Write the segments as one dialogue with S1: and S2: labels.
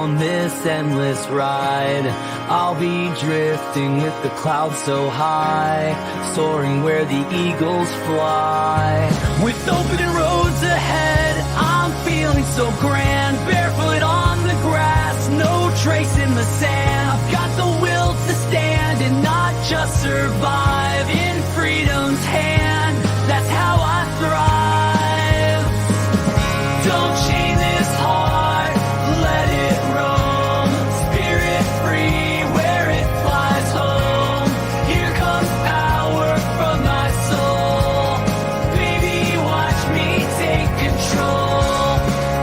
S1: on this endless ride. I'll be drifting with the clouds so high, soaring where the eagles fly. With open roads ahead, I'm feeling so grand. Barefoot on the grass, no trace in the sand. I've got the will to stand and not just survive. In freedom's hand, that's how I thrive. Don't chain this heart, let it roam. Spirit free where it flies home. Here comes power from my soul. Baby, watch me take control.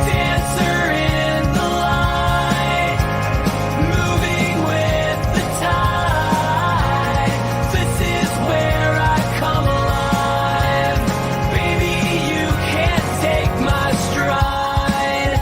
S1: Dancer in the light, moving with the tide. This is where I come alive. Baby, you can't take my stride.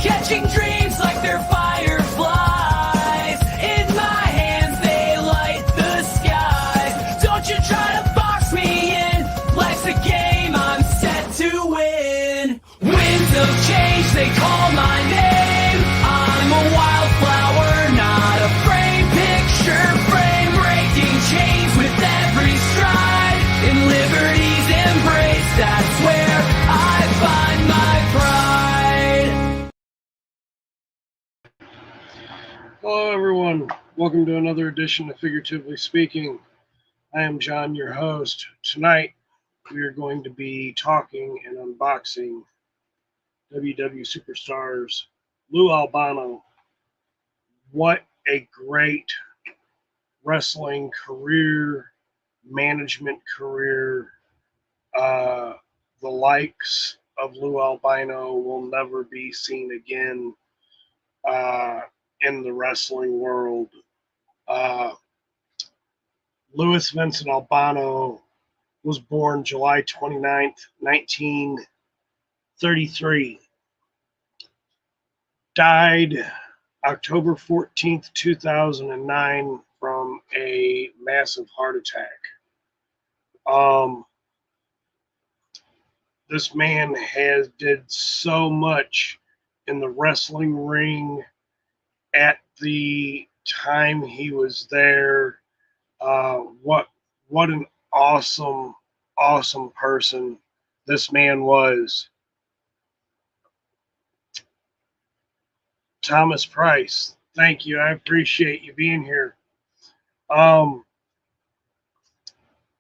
S1: Catching dreams like they're fireflies. In my hands they light the skies. Don't you try to box me in. Life's a game, I'm set to win. Winds of change, they call my name. I'm a wildflower, not a frame. Picture frame, breaking chains with every stride. In liberty's embrace, that's where I find my pride.
S2: Hello, everyone. Welcome to another edition of Figuratively Speaking. I am John, your host. Tonight, we are going to be talking and unboxing WW Superstars Lou Albano. What a great wrestling career, management career. The likes of Lou Albano will never be seen again in the wrestling world. Louis Vincent Albano was born July 29th, 1933. Died October 14th, 2009 from a massive heart attack. This man did so much in the wrestling ring at the time he was there. What an awesome person this man was. Thomas Price, thank you. I appreciate you being here. And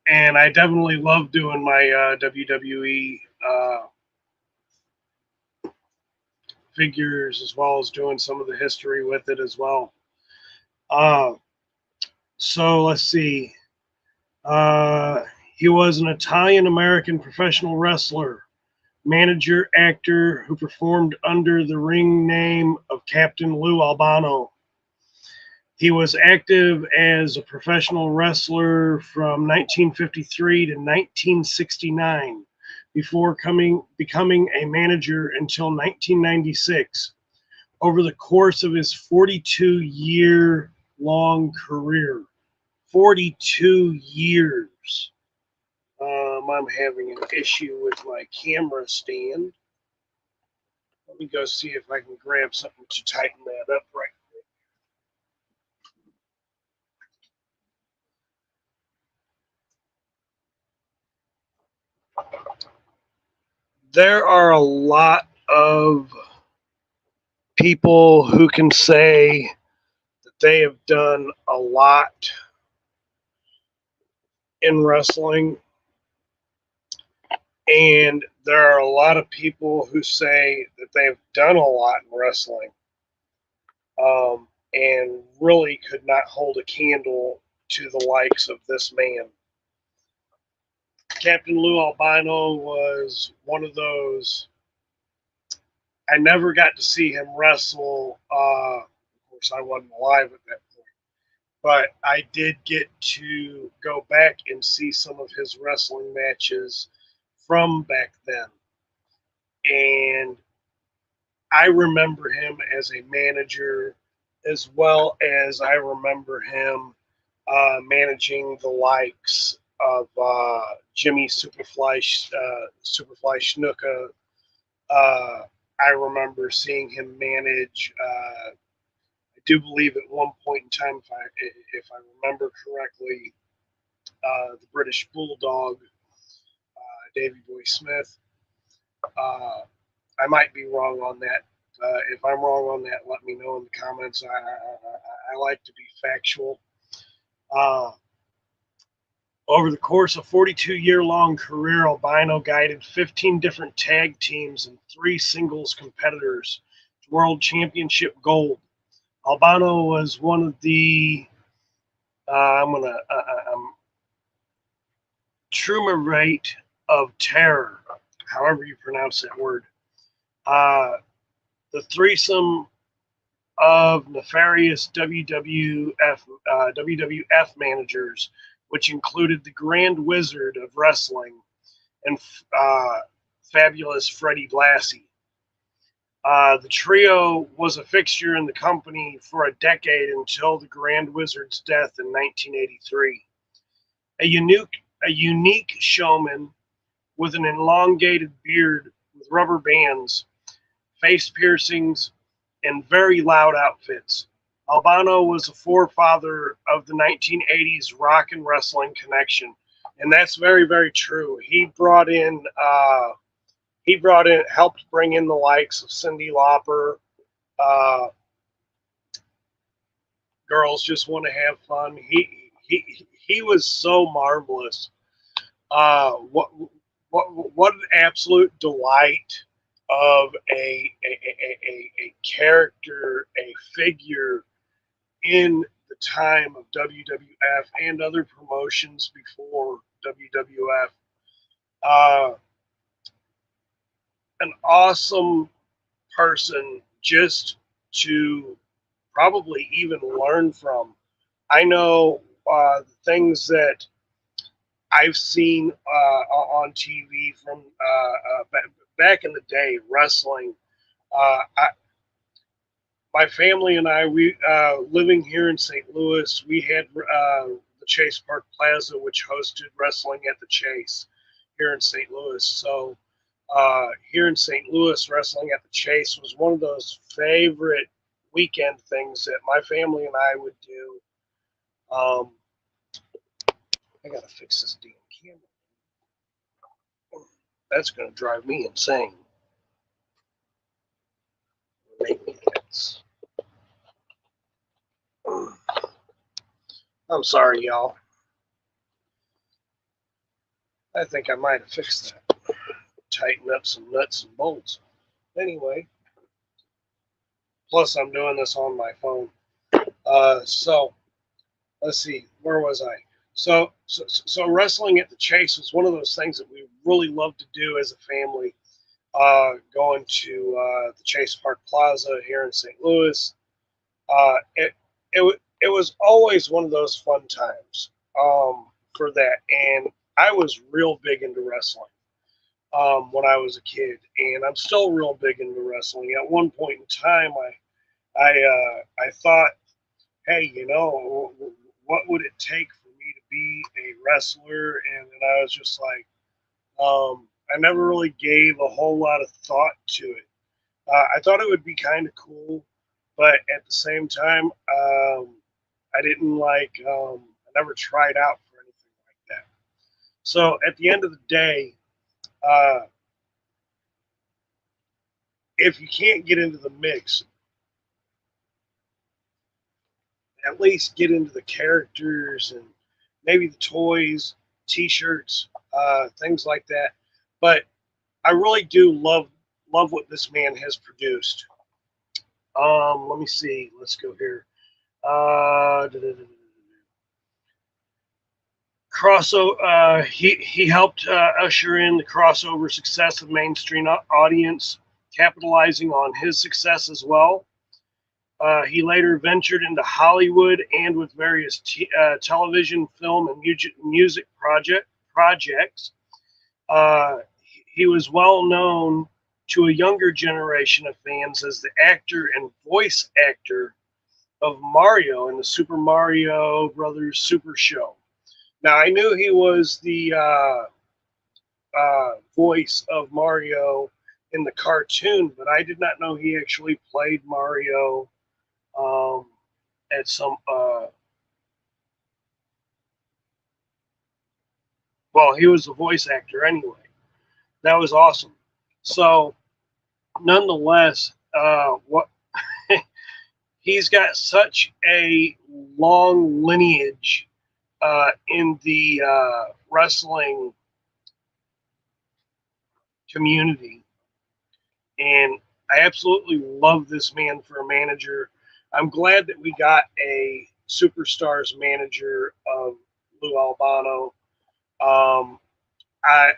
S2: I definitely love doing my WWE figures, as well as doing some of the history with it as well. So let's see. He was an Italian-American professional wrestler, manager, actor who performed under the ring name of Captain Lou Albano. He was active as a professional wrestler from 1953 to 1969, before becoming a manager until 1996. Over the course of his 42-year-long career. 42 years. I'm having an issue with my camera stand. Let me go see if I can grab something to tighten that up right quick. There are a lot of people who can say that they have done a lot in wrestling, and there are a lot of people who say that they've done a lot in wrestling, and really could not hold a candle to the likes of this man. Captain Lou Albano was one of those. I never got to see him wrestle. Of course, I wasn't alive at that point. But I did get to go back and see some of his wrestling matches from back then. And I remember him as a manager, as well as I remember him managing the likes of Jimmy Superfly Snuka. I remember seeing him manage. I do believe at one point in time, if I remember correctly, the British Bulldog, Davy Boy Smith. Uh, I might be wrong on that. If I'm wrong on that, let me know in the comments. I like to be factual. Uh, Over the course of 42-year-long career, Albano guided 15 different tag teams and 3 singles competitors to World Championship gold. Albano was one of the triumvirate of terror, however you pronounce that word. The threesome of nefarious WWF managers, which included the Grand Wizard of Wrestling and fabulous Freddie Blassie. The trio was a fixture in the company for a decade until the Grand Wizard's death in 1983. A unique showman with an elongated beard with rubber bands, face piercings, and very loud outfits. Albano was a forefather of the 1980s rock and wrestling connection, and that's very, very true. Helped bring in the likes of Cyndi Lauper. Uh, Girls Just Want to Have Fun. He was so marvelous. What an absolute delight of a character, a figure in the time of WWF and other promotions before WWF. An awesome person just to probably even learn from. I know the things that I've seen on TV from back in the day, wrestling. My family and I, we living here in St. Louis, we had the Chase Park Plaza, which hosted wrestling at the Chase here in St. Louis. So here in St. Louis, wrestling at the Chase was one of those favorite weekend things that my family and I would do. I gotta fix this damn camera. That's gonna drive me insane. Make me nuts. I'm sorry, y'all. I think I might have fixed that. Tighten up some nuts and bolts. Anyway, plus I'm doing this on my phone. So let's see, where was I? So wrestling at the Chase was one of those things that we really loved to do as a family. Going to the Chase Park Plaza here in St. Louis. It was always one of those fun times for that, and I was real big into wrestling when I was a kid, and I'm still real big into wrestling. At one point in time, I thought, hey, what would it take for me to be a wrestler? And then I was just like, I never really gave a whole lot of thought to it. I thought it would be kind of cool, but at the same time, I didn't like. I never tried out for anything like that. So at the end of the day, if you can't get into the mix, at least get into the characters and maybe the toys, T-shirts, things like that. But I really do love what this man has produced. Let me see. Let's go here. He helped usher in the crossover success of mainstream audience, capitalizing on his success as well. He later ventured into Hollywood and with various television, film, and music projects. He was well known to a younger generation of fans as the actor and voice actor of Mario in the Super Mario Brothers Super Show. Now, I knew he was the voice of Mario in the cartoon, but I did not know he actually played Mario um, at some. Well, he was a voice actor anyway. That was awesome. So, nonetheless, what he's got such a long lineage in the wrestling community, and I absolutely love this man for a manager. I'm glad that we got a superstars manager of Lou Albano. Um, I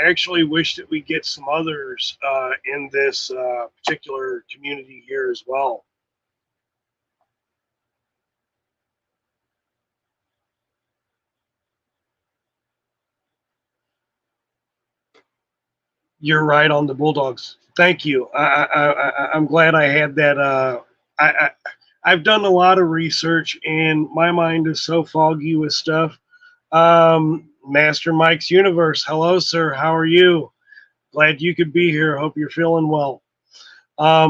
S2: actually wish that we get some others in this particular community here as well. You're right on the Bulldogs. Thank you. I'm glad I had that. I've done a lot of research, and my mind is so foggy with stuff. Master Mike's Universe. Hello, sir. How are you? Glad you could be here. Hope you're feeling well.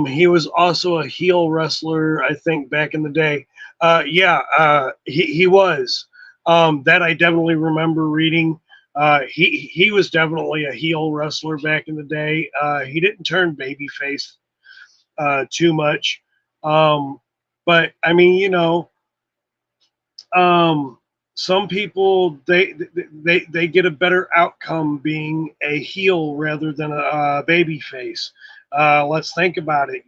S2: He was also a heel wrestler, I think, back in the day. Yeah, he was. That I definitely remember reading. He was definitely a heel wrestler back in the day. He didn't turn babyface too much, but I mean, um, some people they get a better outcome being a heel rather than a baby face. Let's think about it.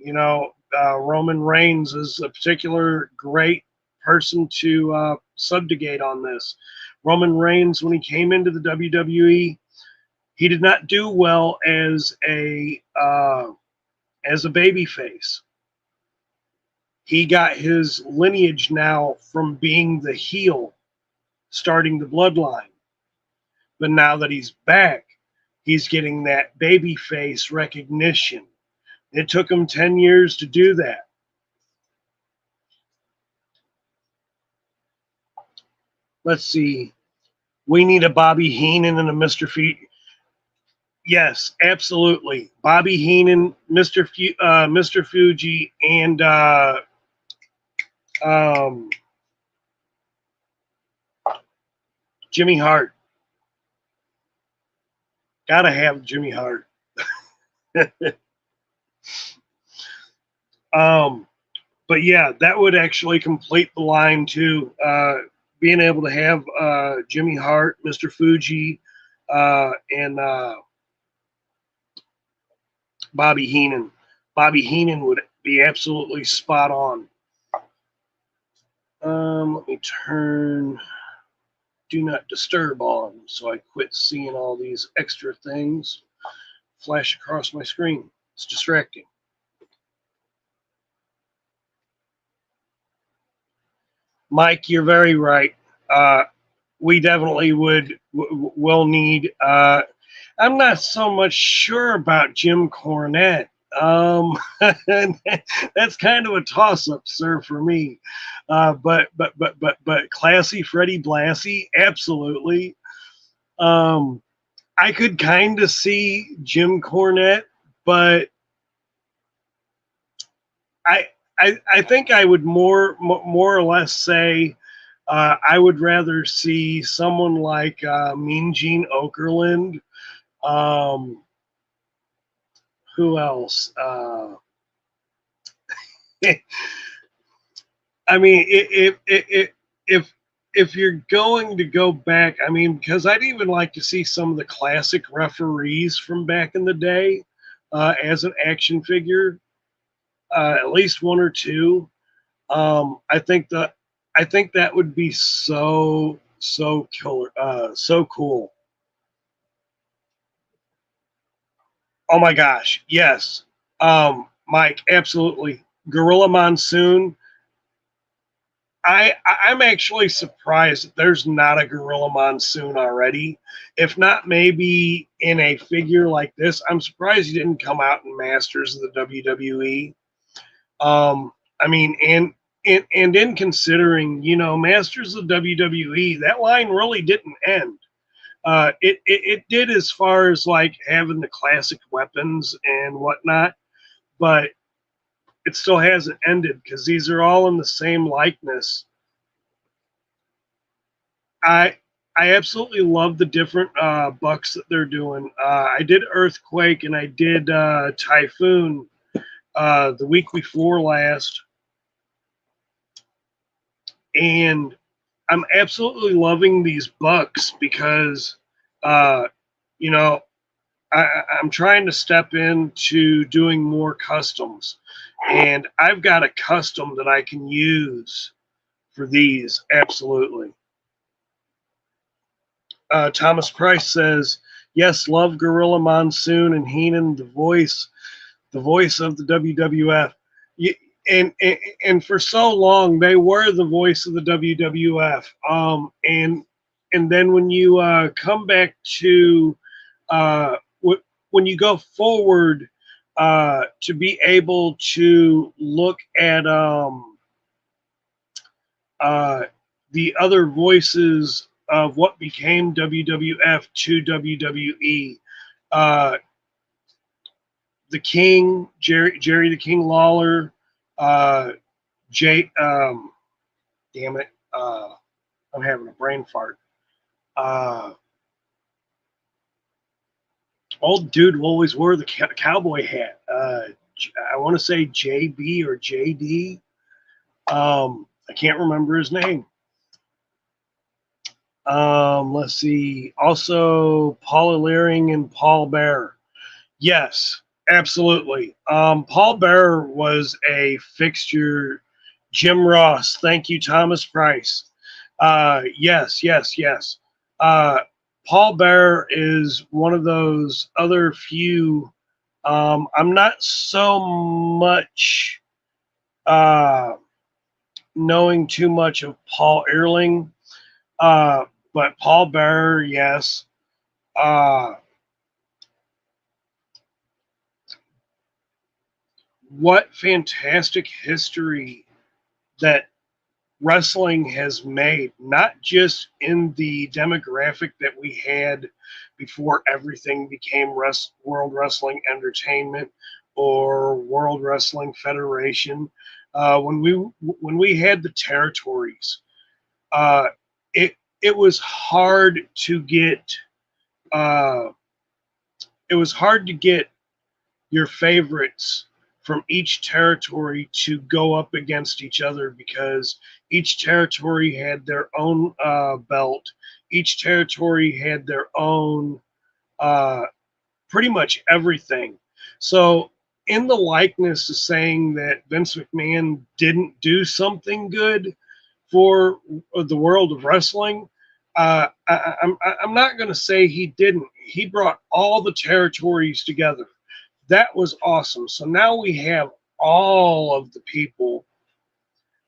S2: Roman Reigns is a particular great person to subjugate on this. Roman Reigns, when he came into the WWE, he did not do well as a baby face. He got his lineage now from being the heel, starting the bloodline. But now that he's back, he's getting that baby face recognition. It took him 10 years to do that. Let's see. We need a Bobby Heenan and a Mr. Yes, absolutely. Bobby Heenan, Mr. Fuji, and um, Jimmy Hart. Gotta have Jimmy Hart. um, but yeah, that would actually complete the line too. Being able to have Jimmy Hart, Mr. Fuji, and Bobby Heenan. Bobby Heenan would be absolutely spot on. Let me turn Do Not Disturb on so I quit seeing all these extra things flash across my screen. It's distracting. Mike, you're very right. We definitely will need. I'm not so much sure about Jim Cornette. That's kind of a toss-up, sir, for me. But classy Freddie Blassie, absolutely. I could kind of see Jim Cornette, but I think I would more or less say I would rather see someone like Mean Gene Okerlund. Who else? I mean, if you're going to go back, I mean, because I'd even like to see some of the classic referees from back in the day as an action figure, at least one or two. I think that would be so killer, so cool. Oh my gosh, yes, Mike, absolutely. Gorilla Monsoon. I'm actually surprised that there's not a Gorilla Monsoon already. If not, maybe in a figure like this. I'm surprised he didn't come out in Masters of the WWE. I mean, and in considering, Masters of WWE, that line really didn't end. It did as far as like having the classic weapons and whatnot, but it still hasn't ended because these are all in the same likeness. I I absolutely love the different bucks that they're doing. I did Earthquake and I did Typhoon the week before last, and I'm absolutely loving these bucks because uh, you know I'm trying to step into doing more customs, and I've got a custom that I can use for these absolutely. Thomas Price says, "Yes, love Gorilla Monsoon and Heenan, the voice of the WWF." And for so long they were the voice of the WWF. And then when you come back to when you go forward to be able to look at uh, the other voices of what became WWF to WWE. Uh, the King, Jerry the King Lawler, uh, Jay, damn it, I'm having a brain fart. Uh, Old dude who always wore the cowboy hat. I want to say JB or JD. I can't remember his name. Let's see. Also, Paul Leering and Paul Bearer. Yes, absolutely. Paul Bearer was a fixture. Jim Ross. Thank you, Thomas Price. Yes, yes, yes. Uh, Paul Bearer is one of those other few. I'm not so much uh, knowing too much of Paul Ehrling, uh, but Paul Bearer, yes. Uh, what fantastic history that wrestling has made, not just in the demographic that we had before everything became World Wrestling Entertainment or World Wrestling Federation. When we had the territories, uh, it was hard to get uh, it was hard to get your favorites from each territory to go up against each other because each territory had their own belt. Each territory had their own uh, pretty much everything. So, in the likeness of saying that Vince McMahon didn't do something good for the world of wrestling, I'm not going to say he didn't. He brought all the territories together. That was awesome. So now we have all of the people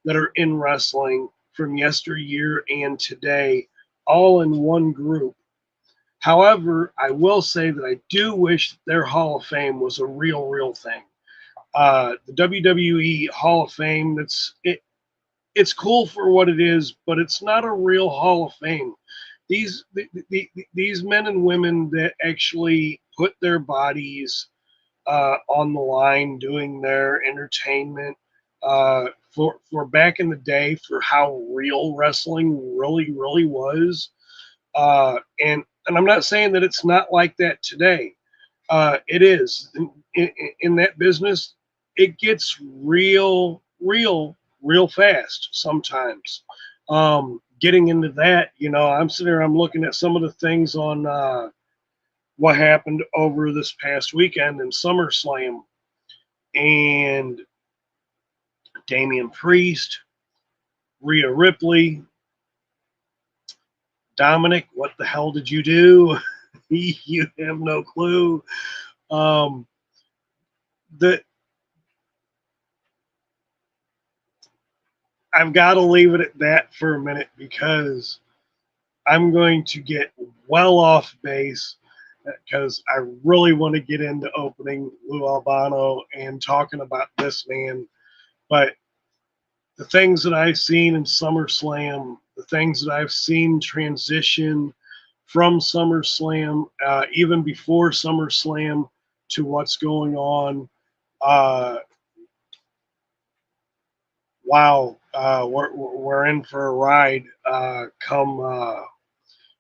S2: that are in wrestling from yesteryear and today all in one group. However, I will say that I do wish their Hall of Fame was a real thing. The WWE Hall of Fame, it's cool for what it is, but it's not a real Hall of Fame. These men and women that actually put their bodies on the line doing their entertainment for back in the day for how real wrestling really was. And I'm not saying that it's not like that today. It is in that business. It gets real fast sometimes. Getting into that, I'm sitting there, I'm looking at some of the things on what happened over this past weekend in SummerSlam, and Damian Priest, Rhea Ripley, Dominic, what the hell did you do? You have no clue. Um, the I've got to leave it at that for a minute because I'm going to get well off base because I really want to get into opening Lou Albano and talking about this man. But the things that I've seen in SummerSlam, the things that I've seen transition from SummerSlam, even before SummerSlam, to what's going on. Uh, wow, we're in for a ride come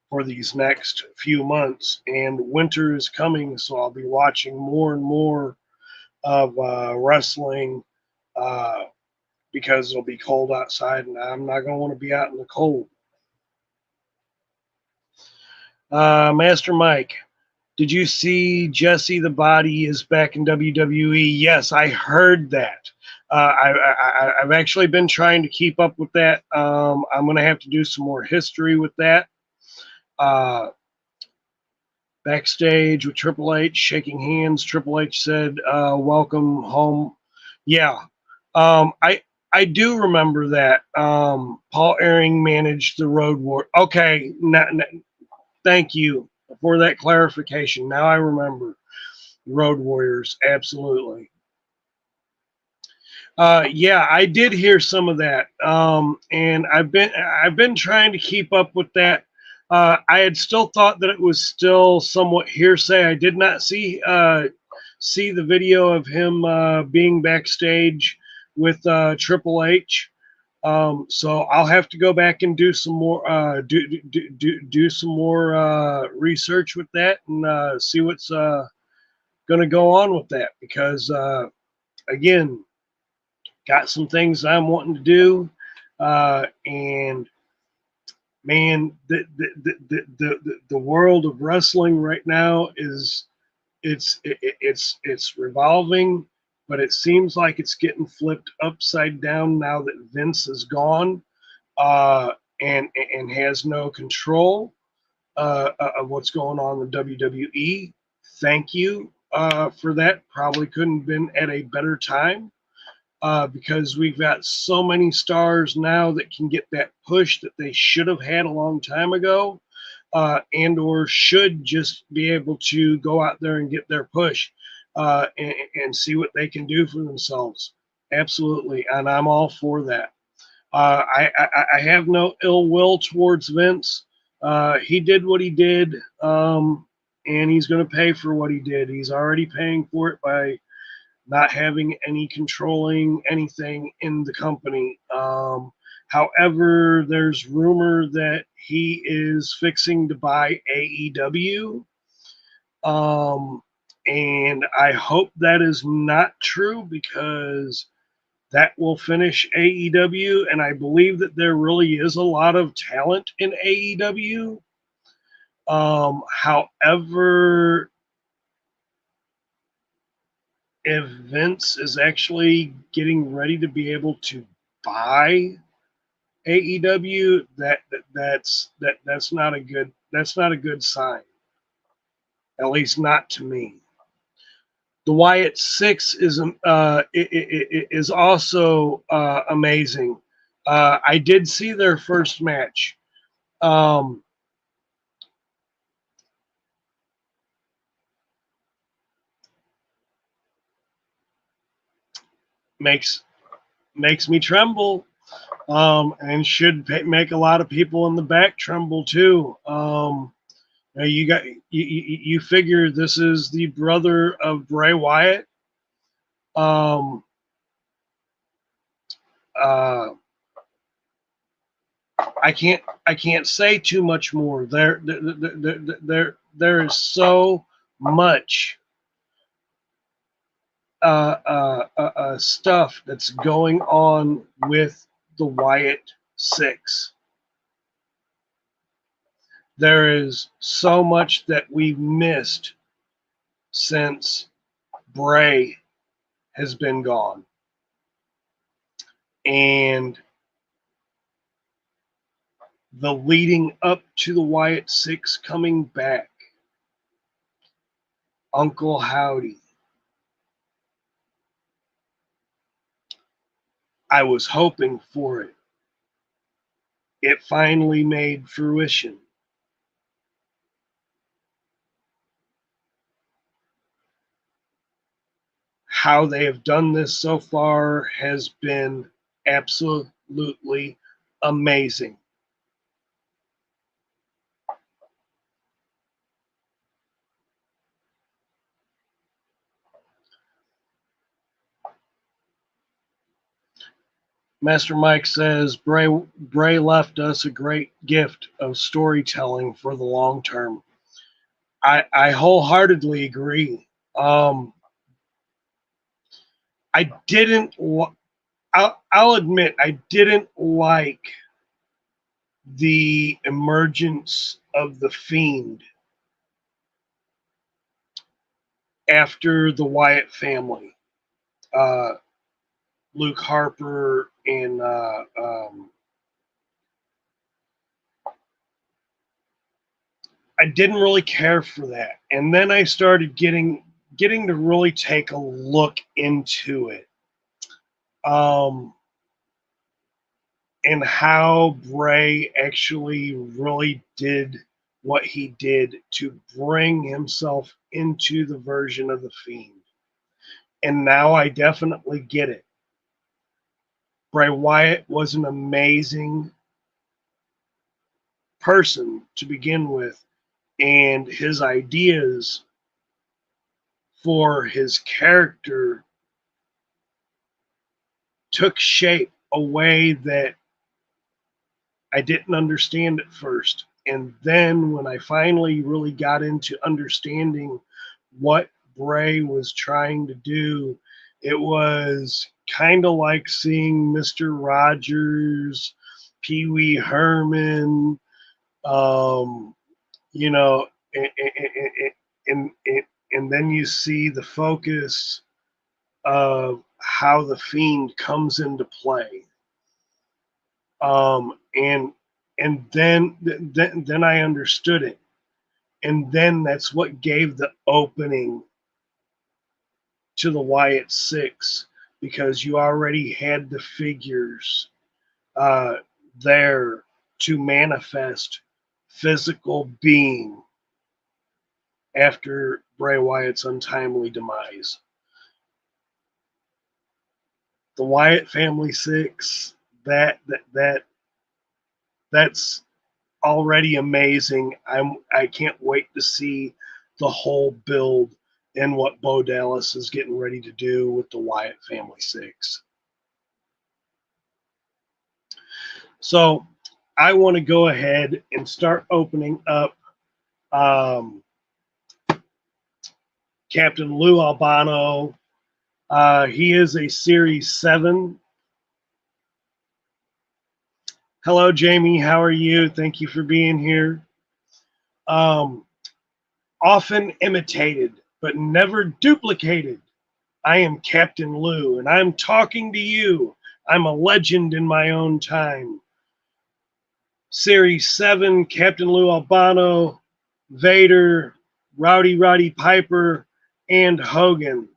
S2: for these next few months. And winter is coming, so I'll be watching more and more of wrestling because it'll be cold outside, and I'm not going to want to be out in the cold. Master Mike, did you see Jesse the Body is back in WWE? Yes, I heard that. I've actually been trying to keep up with that. I'm going to have to do some more history with that. Backstage with Triple H, shaking hands. Triple H said, "Welcome home." Yeah, I do remember that. Paul Ellering managed the Road War. Okay, thank you for that clarification. Now I remember Road Warriors. Absolutely. Yeah, I did hear some of that, and I've been trying to keep up with that. I had still thought that it was still somewhat hearsay. I did not see the video of him being backstage with Triple H. So I'll have to go back and do some more do some more research with that and see what's going to go on with that because again, got some things I'm wanting to do, and man, the world of wrestling right now is it's revolving, but it seems like it's getting flipped upside down now that Vince is gone, uh, and has no control of what's going on in WWE. Thank you for that. Probably couldn't have been at a better time. Because we've got so many stars now that can get that push that they should have had a long time ago, and or should just be able to go out there and get their push and see what they can do for themselves. Absolutely, and I'm all for that. I have no ill will towards Vince. He did what he did, and he's going to pay for what he did. He's already paying for it by not having any controlling anything in the company. However, there's rumor that he is fixing to buy AEW. And I hope that is not true because that will finish AEW. And I believe that there really is a lot of talent in AEW. However, if Vince is actually getting ready to be able to buy AEW, that's not a good sign. At least not to me. The Wyatt Six is also amazing. I did see their first match. Um, makes me tremble. And should make a lot of people in the back tremble too. You figure this is the brother of Bray Wyatt. Um, uh, I can't say too much more. There is so much stuff that's going on with the Wyatt Six. There is so much that we've missed since Bray has been gone. And the leading up to the Wyatt Six coming back, Uncle Howdy. I was hoping for it. It finally made fruition. How they have done this so far has been absolutely amazing. Master Mike says Bray left us a great gift of storytelling for the long term. I wholeheartedly agree. I didn't. I'll admit I didn't like the emergence of the Fiend after the Wyatt family. Luke Harper and I didn't really care for that. And then I started getting to really take a look into it. And how Bray actually really did what he did to bring himself into the version of the Fiend. And now I definitely get it. Bray Wyatt was an amazing person to begin with, and his ideas for his character took shape a way that I didn't understand at first. And then when I finally really got into understanding what Bray was trying to do, it was kind of like seeing Mr. Rogers, Pee Wee Herman, you know, and, and then you see the focus of how the Fiend comes into play. And then I understood it, and then that's what gave the opening to the Wyatt Six, because you already had the figures uh, there to manifest physical being after Bray Wyatt's untimely demise. The Wyatt Family Six, that's already amazing. I can't wait to see the whole build and what Bo Dallas is getting ready to do with the Wyatt Family Six. So I want to go ahead and start opening up Captain Lou Albano. He is a Series 7. Hello, Jamie. How are you? Thank you for being here. Often imitated, but never duplicated. I am Captain Lou, and I'm talking to you. I'm a legend in my own time. Series 7, Captain Lou Albano, Vader, Roddy Piper, and Hogan.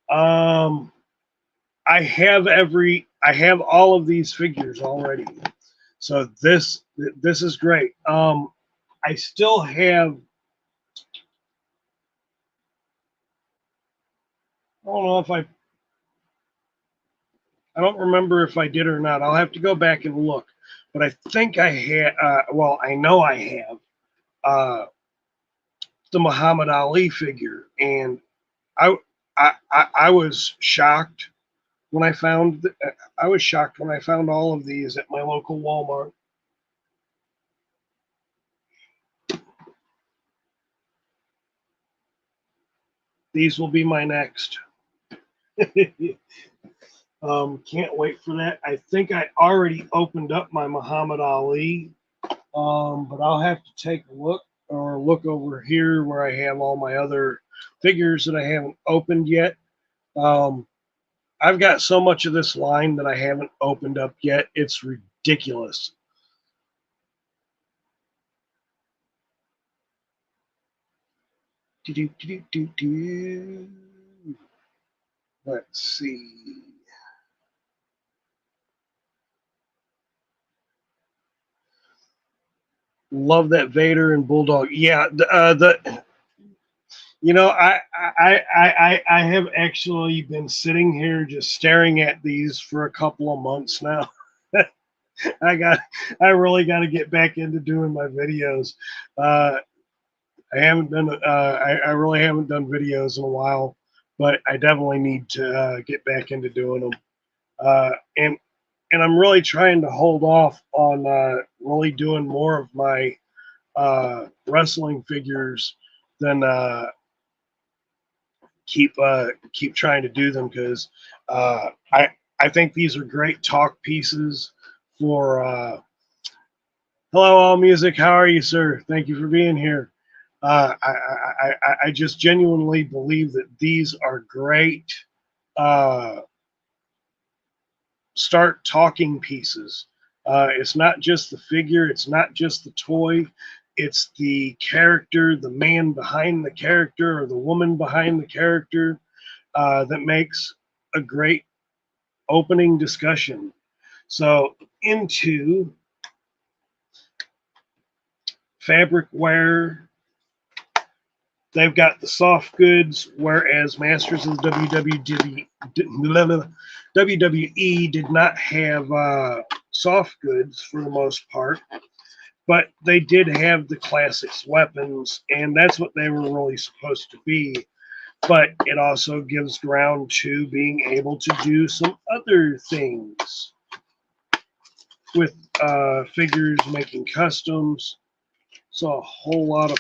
S2: I have all of these figures already. So this is great. I still have, I don't remember if I did or not. I'll have to go back and look. But I think I had, I know I have the Muhammad Ali figure. And I was shocked when I found, all of these at my local Walmart. These will be my next. Can't wait for that. I think I already opened up my Muhammad Ali, but I'll have to take a look over here where I have all my other figures that I haven't opened yet. I've got so much of this line that I haven't opened up yet. It's ridiculous. Let's see. Love that Vader and Bulldog. Yeah, I have actually been sitting here just staring at these for a couple of months now. I really got to get back into doing my videos. I haven't done I really haven't done videos in a while, but I definitely need to get back into doing them. and I'm really trying to hold off on really doing more of my wrestling figures than keep trying to do them, because I think these are great talk pieces for hello all music, how are you, sir? Thank you for being here. I just genuinely believe that these are great start talking pieces. It's not just the figure, it's not just the toy, it's the character, the man behind the character or the woman behind the character that makes a great opening discussion. So, into fabric wear, they've got the soft goods, whereas Masters of the WWE did not have soft goods for the most part, but they did have the classics weapons, and that's what they were really supposed to be. But it also gives ground to being able to do some other things with figures, making customs. So a whole lot of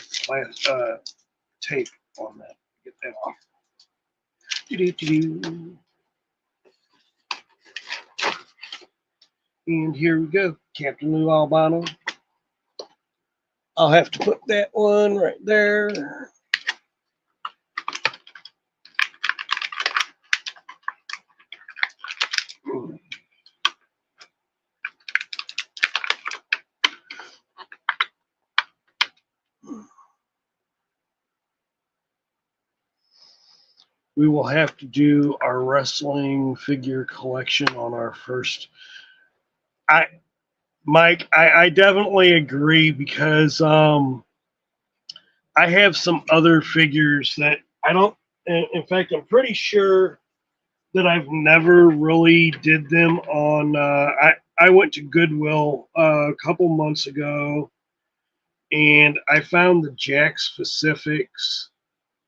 S2: tape on that. Get that off. And here we go, Captain Lou Albano. I'll have to put that one right there. We will have to do our wrestling figure collection on our first. Mike, I definitely agree, because I have some other figures that I don't. In fact, I'm pretty sure that I've never really did them on. I went to Goodwill a couple months ago, and I found the Jakks Pacifics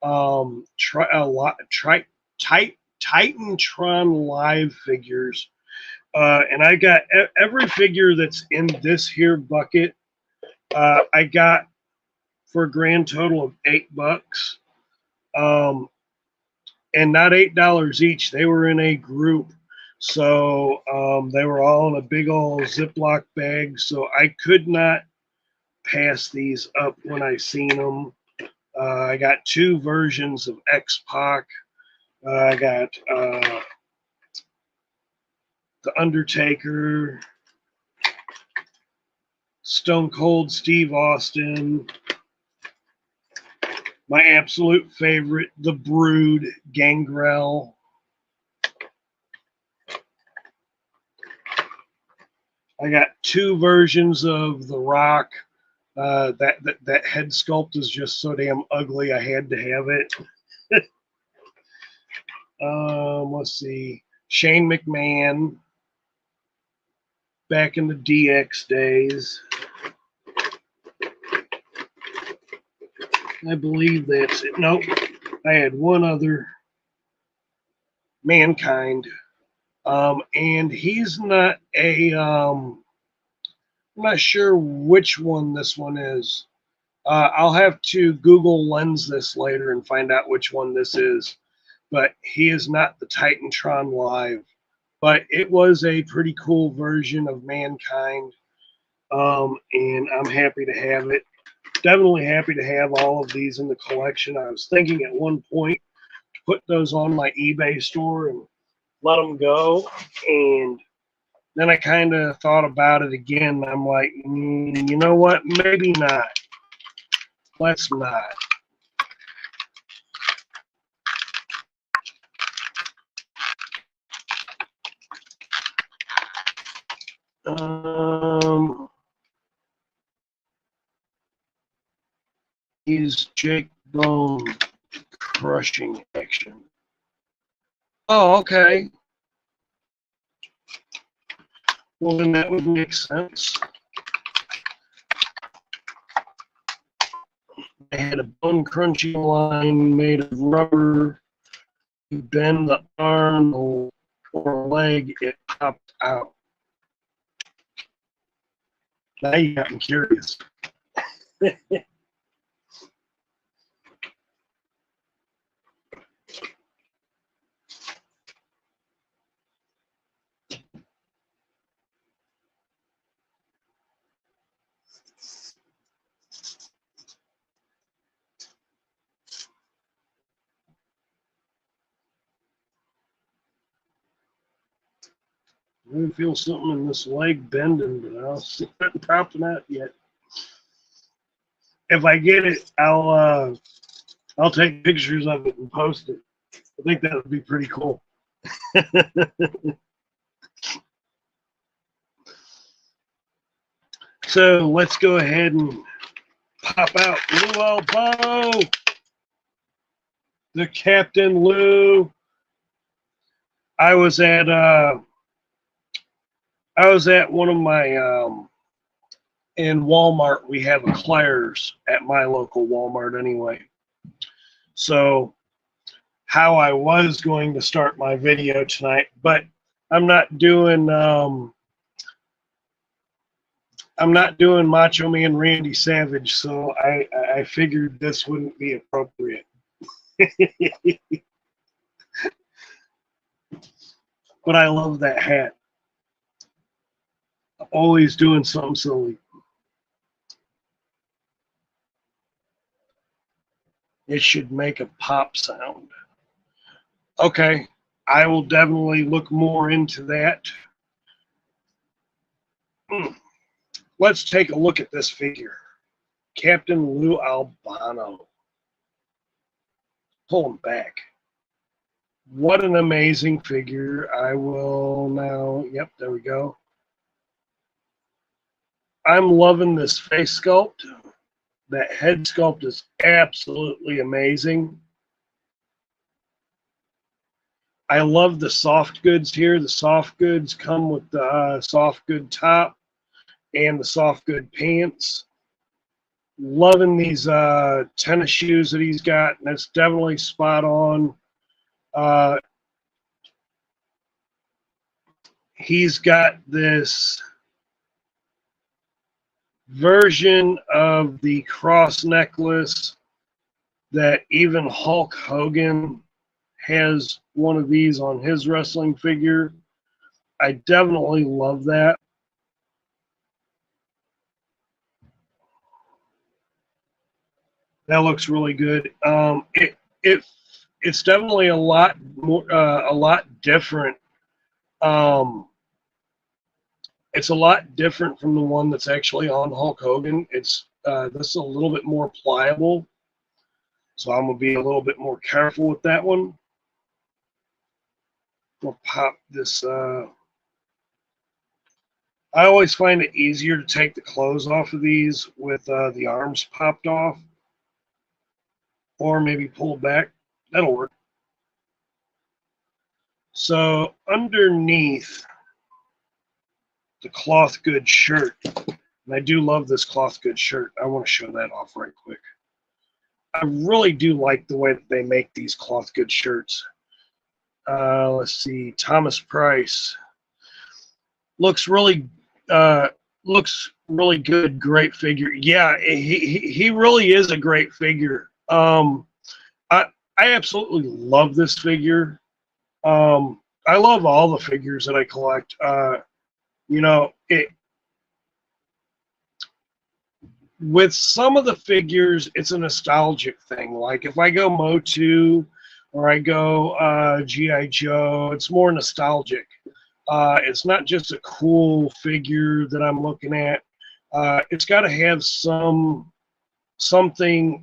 S2: Titantron Live figures, and I got every figure that's in this here bucket. I got for a grand total of $8, and not $8 each. They were in a group, so they were all in a big old Ziploc bag. So I could not pass these up when I seen them. I got two versions of X-Pac. I got The Undertaker, Stone Cold Steve Austin, my absolute favorite, The Brood, Gangrel. I got two versions of The Rock. That head sculpt is just so damn ugly, I had to have it. Let's see. Shane McMahon, back in the DX days. I believe that's it. Nope. I had one other. Mankind. And he's not a I'm not sure which one this one is. I'll have to Google Lens this later and find out which one this is. But he is not the Titantron Live. But it was a pretty cool version of Mankind. And I'm happy to have it. Definitely happy to have all of these in the collection. I was thinking at one point to put those on my eBay store and let them go. And then I kind of thought about it again. I'm like, you know what? Maybe not. Let's not. Is Jake Bone crushing action? Oh, okay. Well, then that would make sense. I had a bone crunching line made of rubber. You bend the arm or leg, it popped out. Now you got me curious. I feel something in this leg bending, but I'll see it popping out yet. If I get it, I'll take pictures of it and post it. I think that would be pretty cool. So let's go ahead and pop out Lou Albano, the Captain Lou. I was at one of my in Walmart. We have eclairs at my local Walmart anyway. So how I was going to start my video tonight, but I'm not doing Macho Man Randy Savage, so I figured this wouldn't be appropriate. But I love that hat. Always doing something silly. It should make a pop sound. Okay, I will definitely look more into that. Let's take a look at this figure. Captain Lou Albano. Pull him back. What an amazing figure. I will now, yep, there we go. I'm loving this face sculpt. That head sculpt is absolutely amazing. I love the soft goods here. The soft goods come with the soft good top and the soft good pants. Loving these tennis shoes that he's got. And that's definitely spot on. He's got this version of the cross necklace that even Hulk Hogan has one of these on his wrestling figure. I definitely love that. That looks really good. It's definitely a lot more, a lot different. It's a lot different from the one that's actually on Hulk Hogan. It's this is a little bit more pliable, so I'm gonna be a little bit more careful with that one. We'll pop this. I always find it easier to take the clothes off of these with the arms popped off, or maybe pulled back. That'll work. So underneath the cloth good shirt, and I do love this cloth good shirt. I want to show that off right quick. I really do like the way that they make these cloth good shirts. Let's see, Thomas Price looks really good. Great figure. Yeah, he really is a great figure. I absolutely love this figure. I love all the figures that I collect. You know, with some of the figures, it's a nostalgic thing. Like if I go Motu or I go G.I. Joe, it's more nostalgic. It's not just a cool figure that I'm looking at. It's got to have something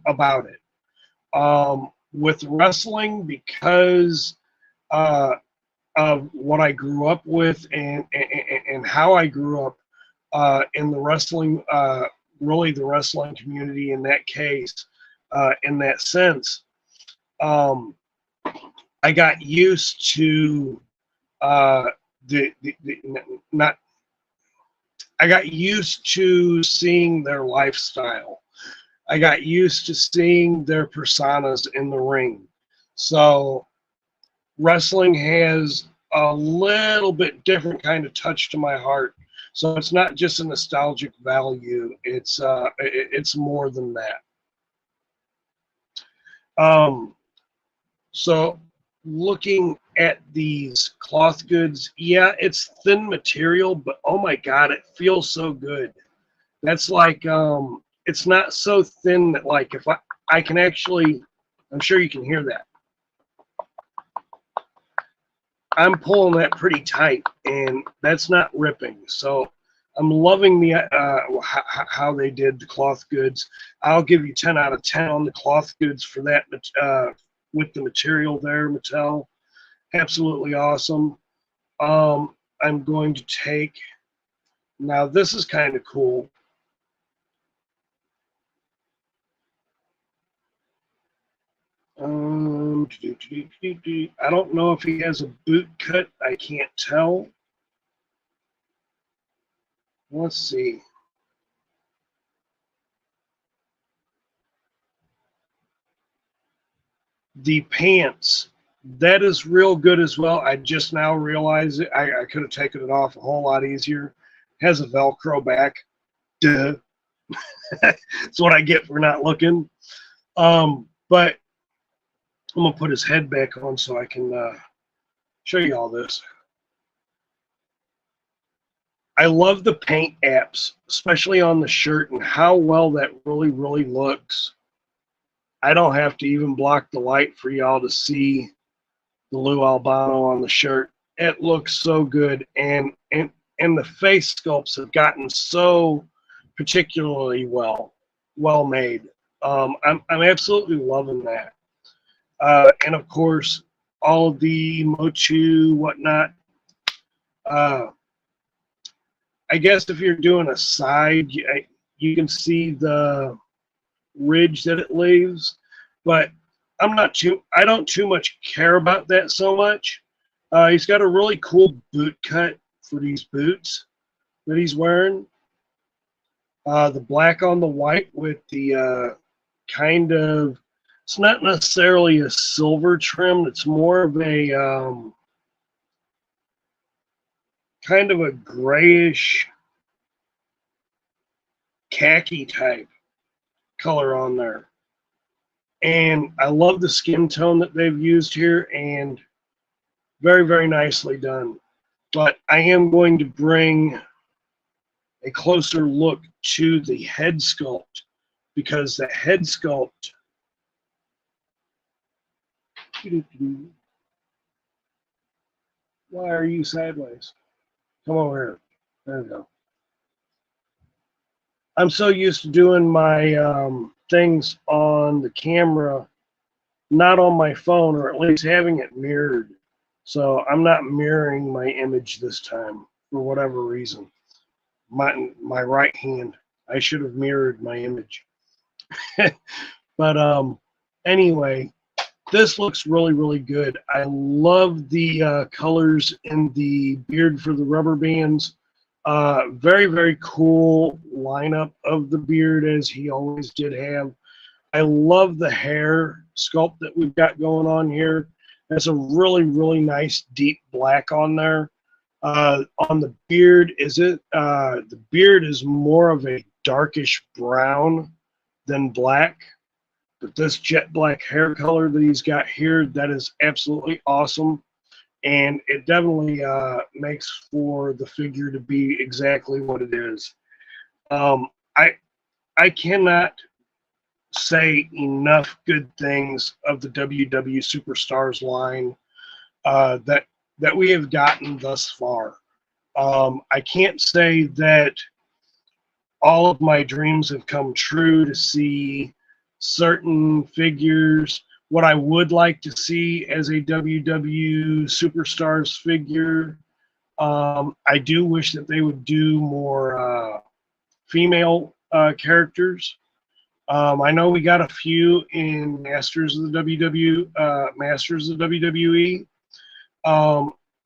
S2: about it. With wrestling, because of what I grew up with and how I grew up in the wrestling, really the wrestling community in that case, in that sense, I got used to I got used to seeing their lifestyle. I got used to seeing their personas in the ring. So wrestling has a little bit different kind of touch to my heart So it's not just a nostalgic value. It's more than that. So looking at these cloth goods, yeah, it's thin material, but oh my God, it feels so good. That's like, it's not so thin that like if I can actually, I'm sure you can hear that. I'm pulling that pretty tight, and that's not ripping. So I'm loving the how they did the cloth goods. I'll give you 10 out of 10 on the cloth goods for that with the material there, Mattel. Absolutely awesome. I'm going to take, now this is kind of cool. I don't know if he has a boot cut. I can't tell. Let's see. The pants, that is real good as well. I just now realized it. I could have taken it off a whole lot easier. Has a Velcro back. Duh. That's what I get for not looking. But I'm gonna put his head back on so I can show you all this. I love the paint apps, especially on the shirt, and how well that really looks. I don't have to even block the light for y'all to see the Lou Albano on the shirt. It looks so good, and the face sculpts have gotten so particularly well made. I'm absolutely loving that. And of course, all of the mochu whatnot. I guess if you're doing a side, you can see the ridge that it leaves, but I don't too much care about that so much. He's got a really cool boot cut for these boots that he's wearing. The black on the white with the kind of, it's not necessarily a silver trim. It's more of a kind of a grayish khaki type color on there. And I love the skin tone that they've used here, and very nicely done. But I am going to bring a closer look to the head sculpt, because the head sculpt, why are you sideways? Come over here. There we go. I'm so used to doing my things on the camera, not on my phone, or at least having it mirrored. So I'm not mirroring my image this time for whatever reason. My right hand, I should have mirrored my image. But anyway, this looks really good. I love the colors in the beard for the rubber bands. Very cool lineup of the beard, as he always did have. I love the hair sculpt that we've got going on here. There's a really nice deep black on there. On the beard, the beard is more of a darkish brown than black. But this jet black hair color that he's got here, that is absolutely awesome. And it definitely makes for the figure to be exactly what it is. I cannot say enough good things of the WW Superstars line that we have gotten thus far. I can't say that all of my dreams have come true to see certain figures. What I would like to see as a WW Superstars figure, I do wish that they would do more female characters. I know we got a few in Masters of the WWE,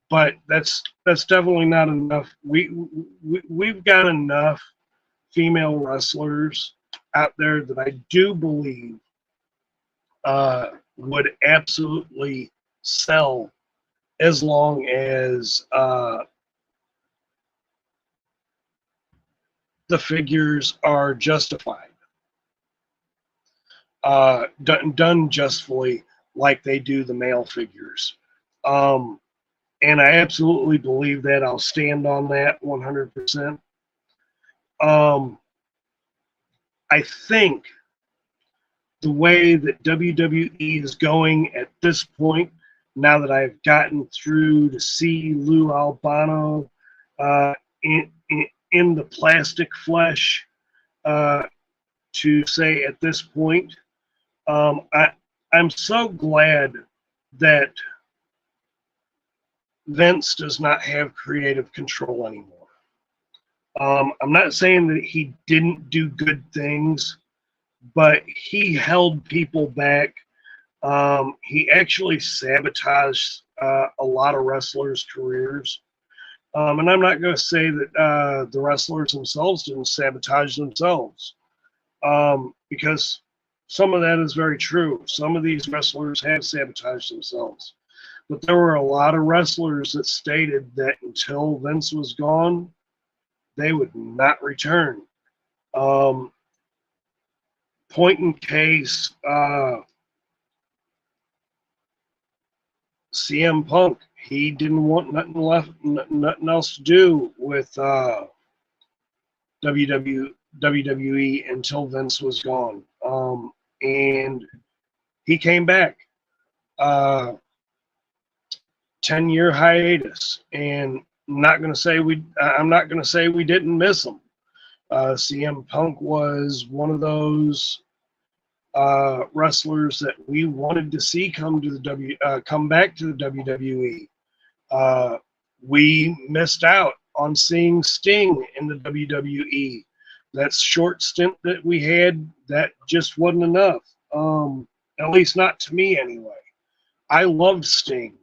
S2: but that's definitely not enough. We've got enough female wrestlers out there that I do believe would absolutely sell, as long as the figures are justified, done justly, like they do the male figures. And I absolutely believe that. I'll stand on that 100%. I think the way that WWE is going at this point, now that I've gotten through to see Lou Albano in the plastic flesh, to say at this point, I'm so glad that Vince does not have creative control anymore. I'm not saying that he didn't do good things, but he held people back. He actually sabotaged a lot of wrestlers' careers. And I'm not going to say that the wrestlers themselves didn't sabotage themselves, because some of that is very true. Some of these wrestlers have sabotaged themselves. But there were a lot of wrestlers that stated that until Vince was gone, they would not return. Point in case, CM Punk, he didn't want nothing else to do with WWE until Vince was gone. And he came back. 10-year hiatus, and I'm not going to say we didn't miss him. CM Punk was one of those wrestlers that we wanted to see come back to the WWE. We missed out on seeing Sting in the WWE. That short stint that we had, that just wasn't enough. At least not to me anyway. I loved Sting.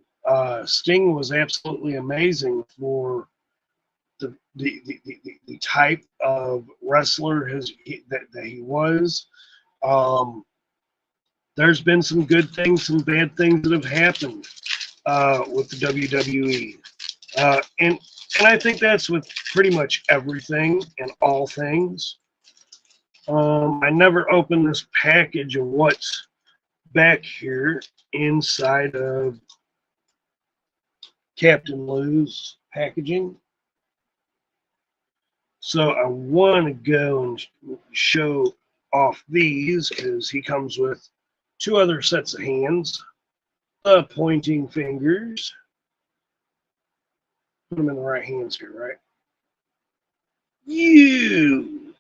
S2: Sting was absolutely amazing for the type of wrestler that he was. There's been some good things, some bad things that have happened with the WWE, and I think that's with pretty much everything and all things. I never opened this package of what's back here inside of Captain Lou's packaging. So I want to go and show off these because he comes with 2 other sets of hands, pointing fingers. Put them in the right hands here, right? You.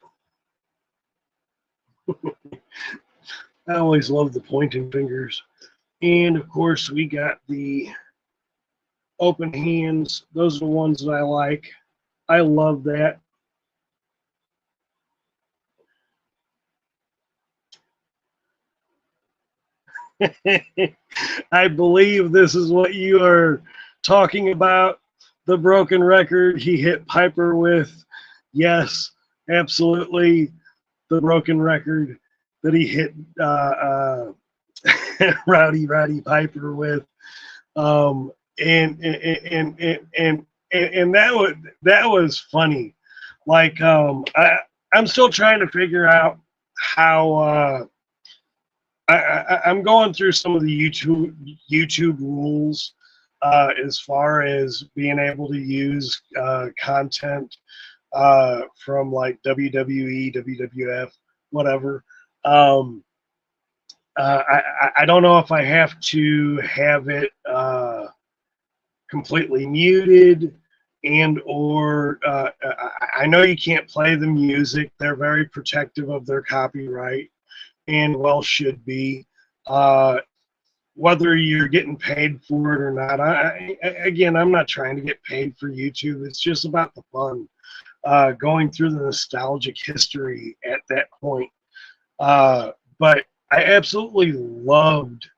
S2: I always love the pointing fingers. And of course, we got the open hands. Those are the ones that I like. I love that. I believe this is what you are talking about. The broken record he hit Piper with. Yes, absolutely. The broken record that he hit Rowdy Piper with. And that was funny. Like, I'm still trying to figure out how I'm going through some of the YouTube rules as far as being able to use content from like WWE, WWF, whatever. I don't know if I have to have it completely muted, and or I know you can't play the music. They're very protective of their copyright, and well should be. Whether you're getting paid for it or not, again, I'm not trying to get paid for YouTube. It's just about the fun, going through the nostalgic history at that point. But I absolutely loved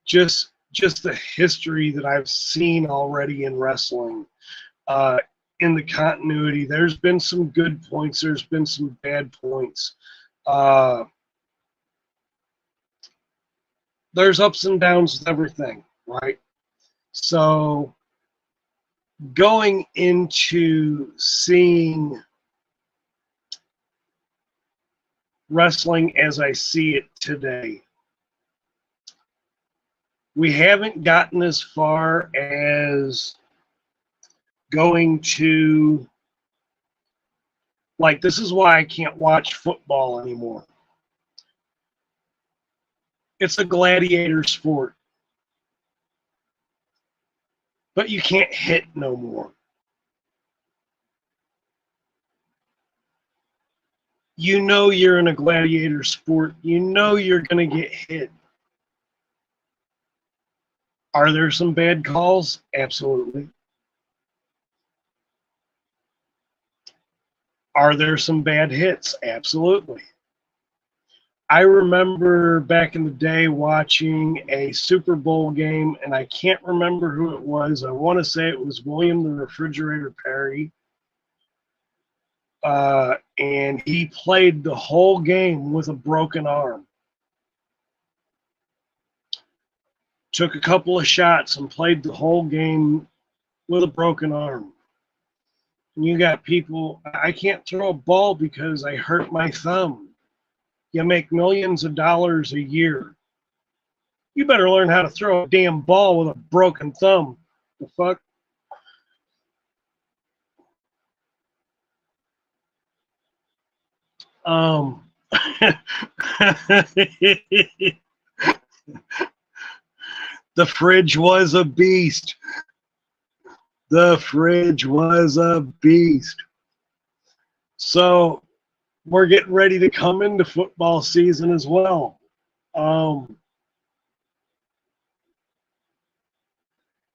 S2: just the history that I've seen already in wrestling. In the continuity, there's been some good points. There's been some bad points. There's ups and downs with everything, right? So going into seeing wrestling as I see it today, we haven't gotten as far as going to, like, this is why I can't watch football anymore. It's a gladiator sport. But you can't hit no more. You know you're in a gladiator sport. You know you're going to get hit. Are there some bad calls? Absolutely. Are there some bad hits? Absolutely. I remember back in the day watching a Super Bowl game, and I can't remember who it was. I want to say it was William the Refrigerator Perry. And he played the whole game with a broken arm. Took a couple of shots and played the whole game with a broken arm. And you got people, I can't throw a ball because I hurt my thumb. You make millions of dollars a year. You better learn how to throw a damn ball with a broken thumb. The fuck? The fridge was a beast. The fridge was a beast. So we're getting ready to come into football season as well.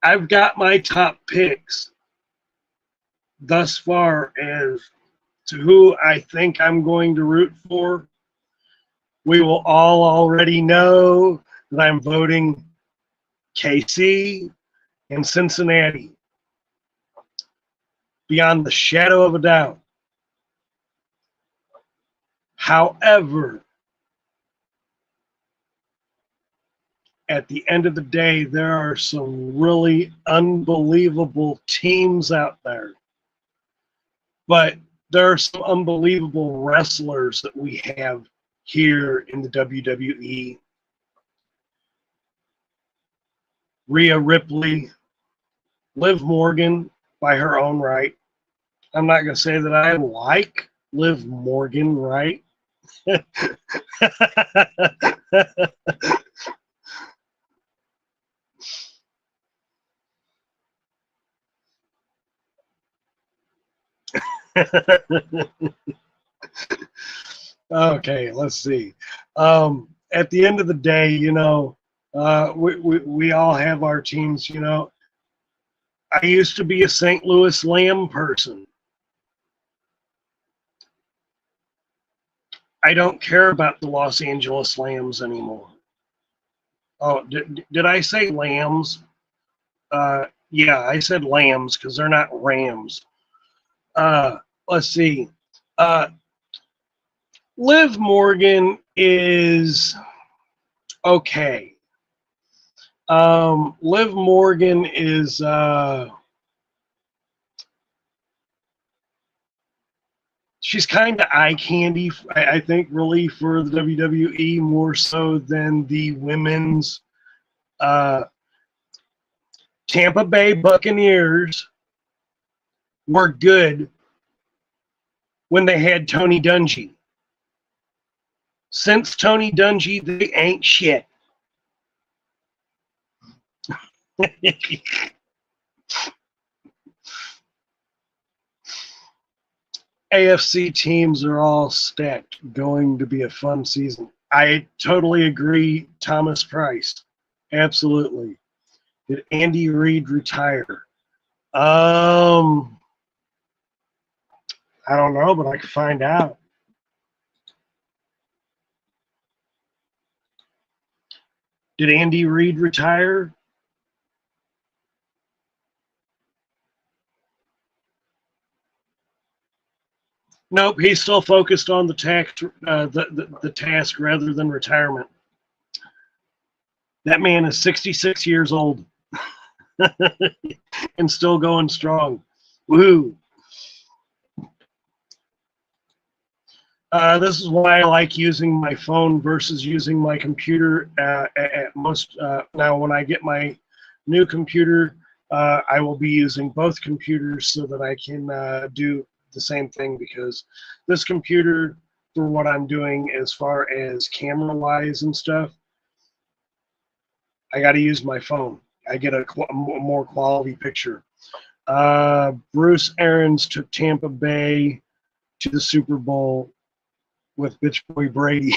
S2: I've got my top picks thus far as to who I think I'm going to root for. We will all already know that I'm voting KC and Cincinnati, beyond the shadow of a doubt. However, at the end of the day, there are some really unbelievable teams out there. But there are some unbelievable wrestlers that we have here in the WWE. Rhea Ripley, Liv Morgan by her own right. I'm not going to say that I like Liv Morgan, right? Okay, let's see. At the end of the day, you know, we all have our teams, you know. I used to be a St. Louis Lamb person. I don't care about the Los Angeles Lambs anymore. Oh, did I say Lambs? Yeah, I said Lambs because they're not Rams. Let's see. Liv Morgan is okay. Liv Morgan is she's kind of eye candy, I think, really, for the WWE, more so than the women's Tampa Bay Buccaneers were good when they had Tony Dungy. Since Tony Dungy, they ain't shit. AFC teams are all stacked. Going to be a fun season. I totally agree, Thomas Price. Absolutely. Did Andy Reid retire? I don't know, but I can find out. Did Andy Reid retire? Nope, he's still focused on the task rather than retirement. That man is 66 years old. and still going strong. Woohoo! This is why I like using my phone versus using my computer at most. Now, when I get my new computer, I will be using both computers so that I can do the same thing, because this computer, for what I'm doing as far as camera-wise and stuff, I got to use my phone. I get a more quality picture. Bruce Arians took Tampa Bay to the Super Bowl with bitch boy Brady.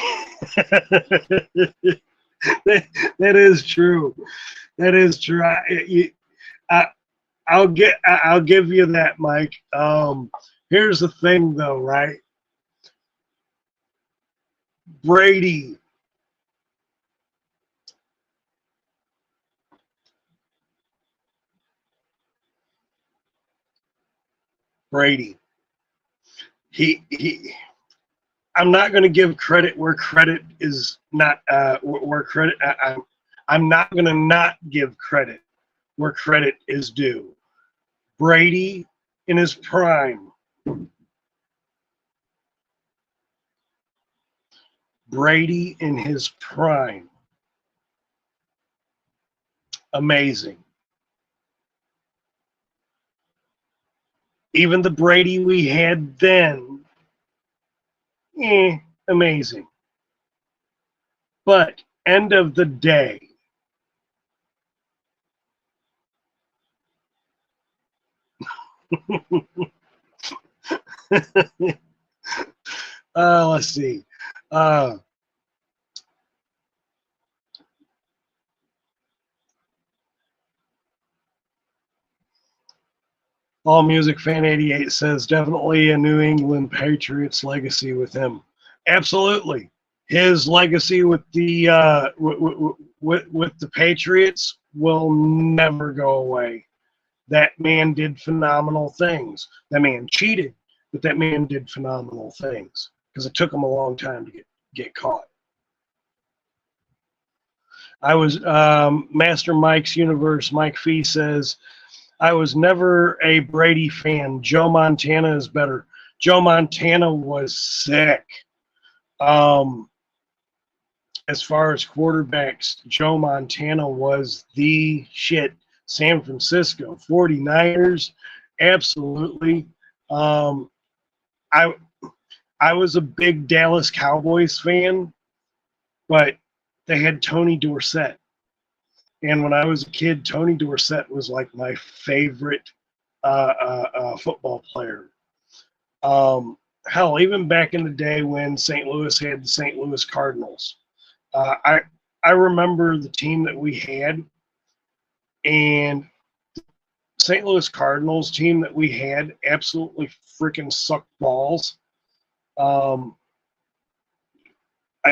S2: that is true. That is true. I'll give you that, Mike. Here's the thing, though, right? Brady. He I'm not going to give credit where credit is not where credit. I'm not going to not give credit where credit is due. Brady in his prime. Brady in his prime. Amazing. Even the Brady we had then, amazing. But end of the day, let's see. All Music Fan 88 says definitely a New England Patriots legacy with him. Absolutely, his legacy with the with the Patriots will never go away. That man did phenomenal things. That man cheated, but that man did phenomenal things, because it took him a long time to get caught. I was Master Mike's Universe. Mike Fee says, I was never a Brady fan. Joe Montana is better. Joe Montana was sick. As far as quarterbacks, Joe Montana was the shit. San Francisco 49ers, absolutely. I was a big Dallas Cowboys fan, but they had Tony Dorsett. And when I was a kid, Tony Dorsett was like my favorite football player. Hell, even back in the day when St. Louis had the St. Louis Cardinals, I remember the team that we had, and St. Louis Cardinals team that we had absolutely freaking sucked balls. I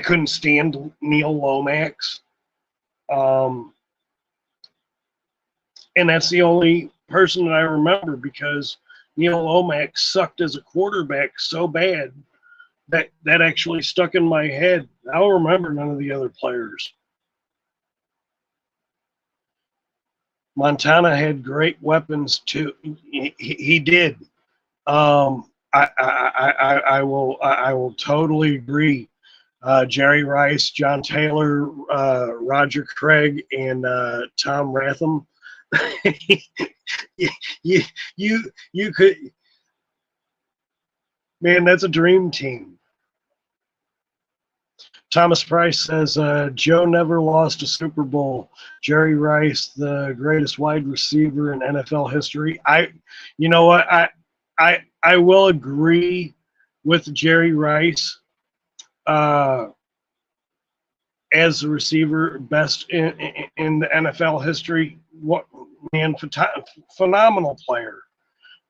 S2: couldn't stand Neil Lomax. And that's the only person that I remember, because Neil Lomax sucked as a quarterback so bad that actually stuck in my head. I don't remember none of the other players. Montana had great weapons too. He did. I will totally agree. Jerry Rice, John Taylor, Roger Craig, and Tom Ratham. you could, man, that's a dream team. Thomas Price says Joe never lost a Super Bowl. Jerry Rice, the greatest wide receiver in NFL history. You know what? I will agree with Jerry Rice as a receiver, best in the NFL history. What man, phenomenal player.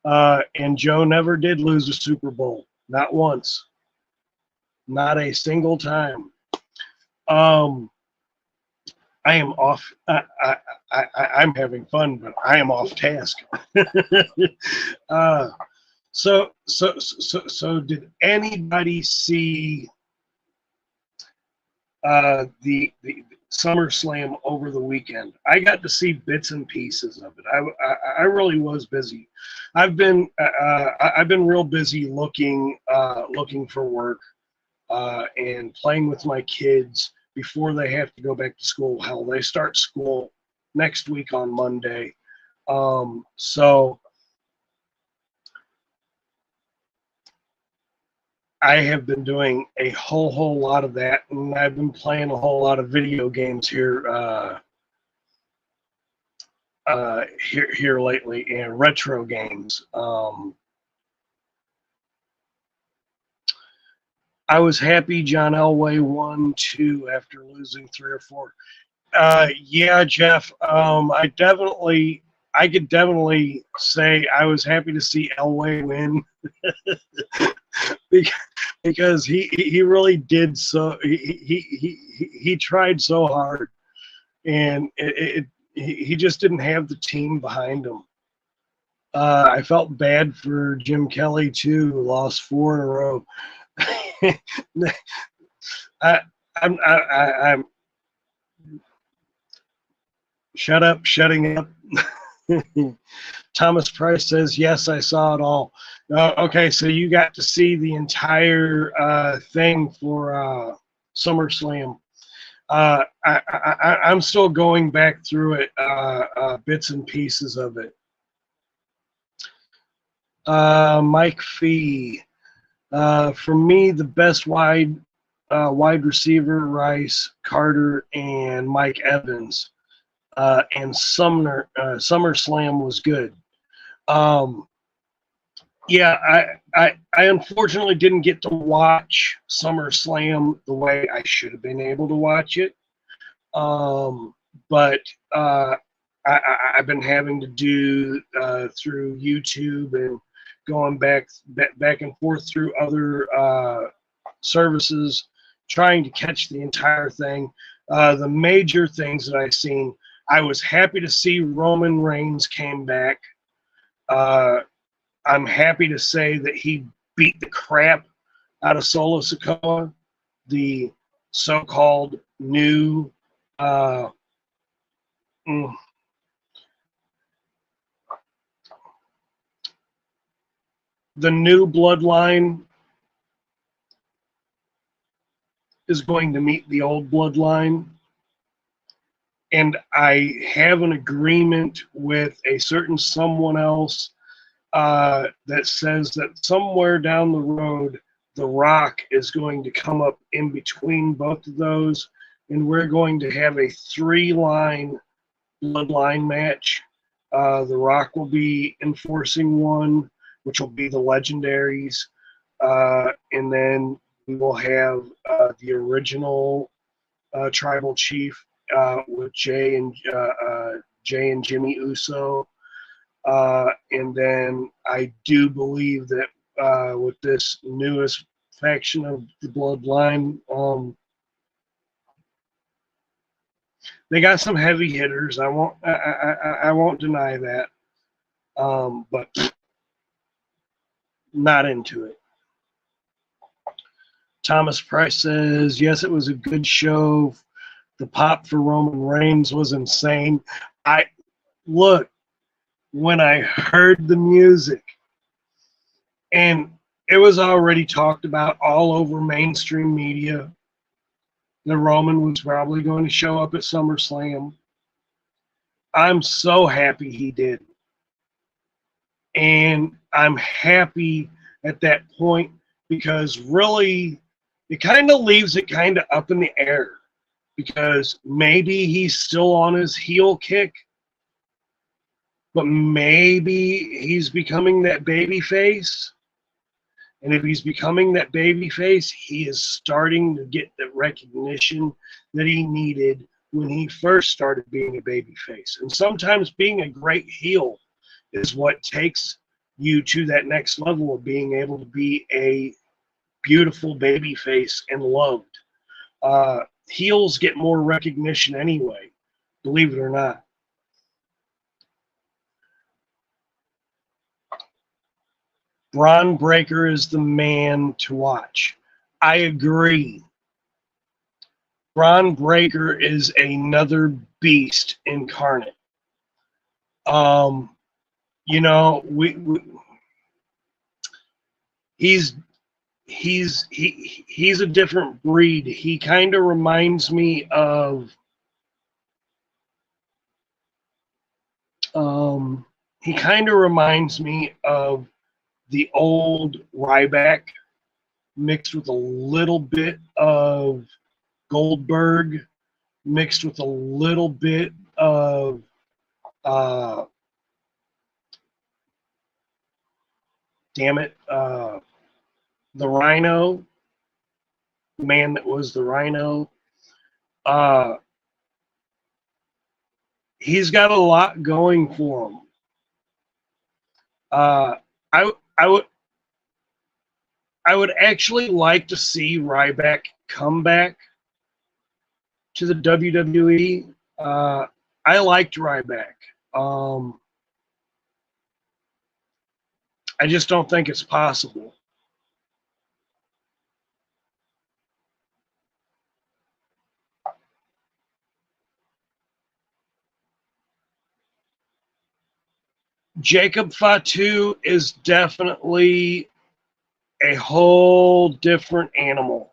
S2: And Joe never did lose a Super Bowl, not once, not a single time. I am off. I'm having fun, but I am off task. So did anybody see the SummerSlam over the weekend. I got to see bits and pieces of it. I really was busy. I've been real busy looking for work and playing with my kids before they have to go back to school. Hell, they start school next week on Monday. So I have been doing a whole lot of that, and I've been playing a whole lot of video games here lately, and retro games. I was happy John Elway won 2 after losing 3 or 4. Yeah, Jeff. I could definitely say I was happy to see Elway win because he really did so. He tried so hard, and he just didn't have the team behind him. I felt bad for Jim Kelly too, who lost 4 in a row. I'm shutting up. Thomas Price says, yes, I saw it all. Okay, so you got to see the entire thing for SummerSlam. I'm still going back through it, bits and pieces of it. Mike Fee. For me, the best wide receiver, Rice, Carter, and Mike Evans. And SummerSlam was good. Yeah, I unfortunately didn't get to watch SummerSlam the way I should have been able to watch it. But I've been having to do through YouTube and going back and forth through other services, trying to catch the entire thing. The major things that I've seen, I was happy to see Roman Reigns came back. I'm happy to say that he beat the crap out of Solo Sikoa, the so-called new the new bloodline is going to meet the old bloodline. And I have an agreement with a certain someone else that says that somewhere down the road, The Rock is going to come up in between both of those, and we're going to have a 3-line bloodline match. The Rock will be enforcing one, which will be the Legendaries, and then we will have the original Tribal Chief with Jay and Jimmy Uso. And then I do believe that with this newest faction of the Bloodline, they got some heavy hitters. I won't deny that, but not into it. Thomas Price says, yes, it was a good show. The pop for Roman Reigns was insane. Look, when I heard the music, and it was already talked about all over mainstream media, that Roman was probably going to show up at SummerSlam. I'm so happy he did. And I'm happy at that point because really it kind of leaves it kind of up in the air because maybe he's still on his heel kick, but maybe he's becoming that baby face. And if he's becoming that baby face, he is starting to get the recognition that he needed when he first started being a baby face. And sometimes being a great heel is what takes you to that next level of being able to be a beautiful baby face and loved. Heels get more recognition anyway, believe it or not. Braun Breaker is the man to watch. I agree. Bron Breakker is another beast incarnate. You know, he's he's a different breed. He kind of reminds me of um, he kind of reminds me of the old Ryback mixed with a little bit of Goldberg, mixed with a little bit of uh, damn it, the Rhino, the man that was the Rhino. Uh, he's got a lot going for him. Uh, I I would actually like to see Ryback come back to the WWE. I liked Ryback. I just don't think it's possible. Jacob Fatu is definitely a whole different animal.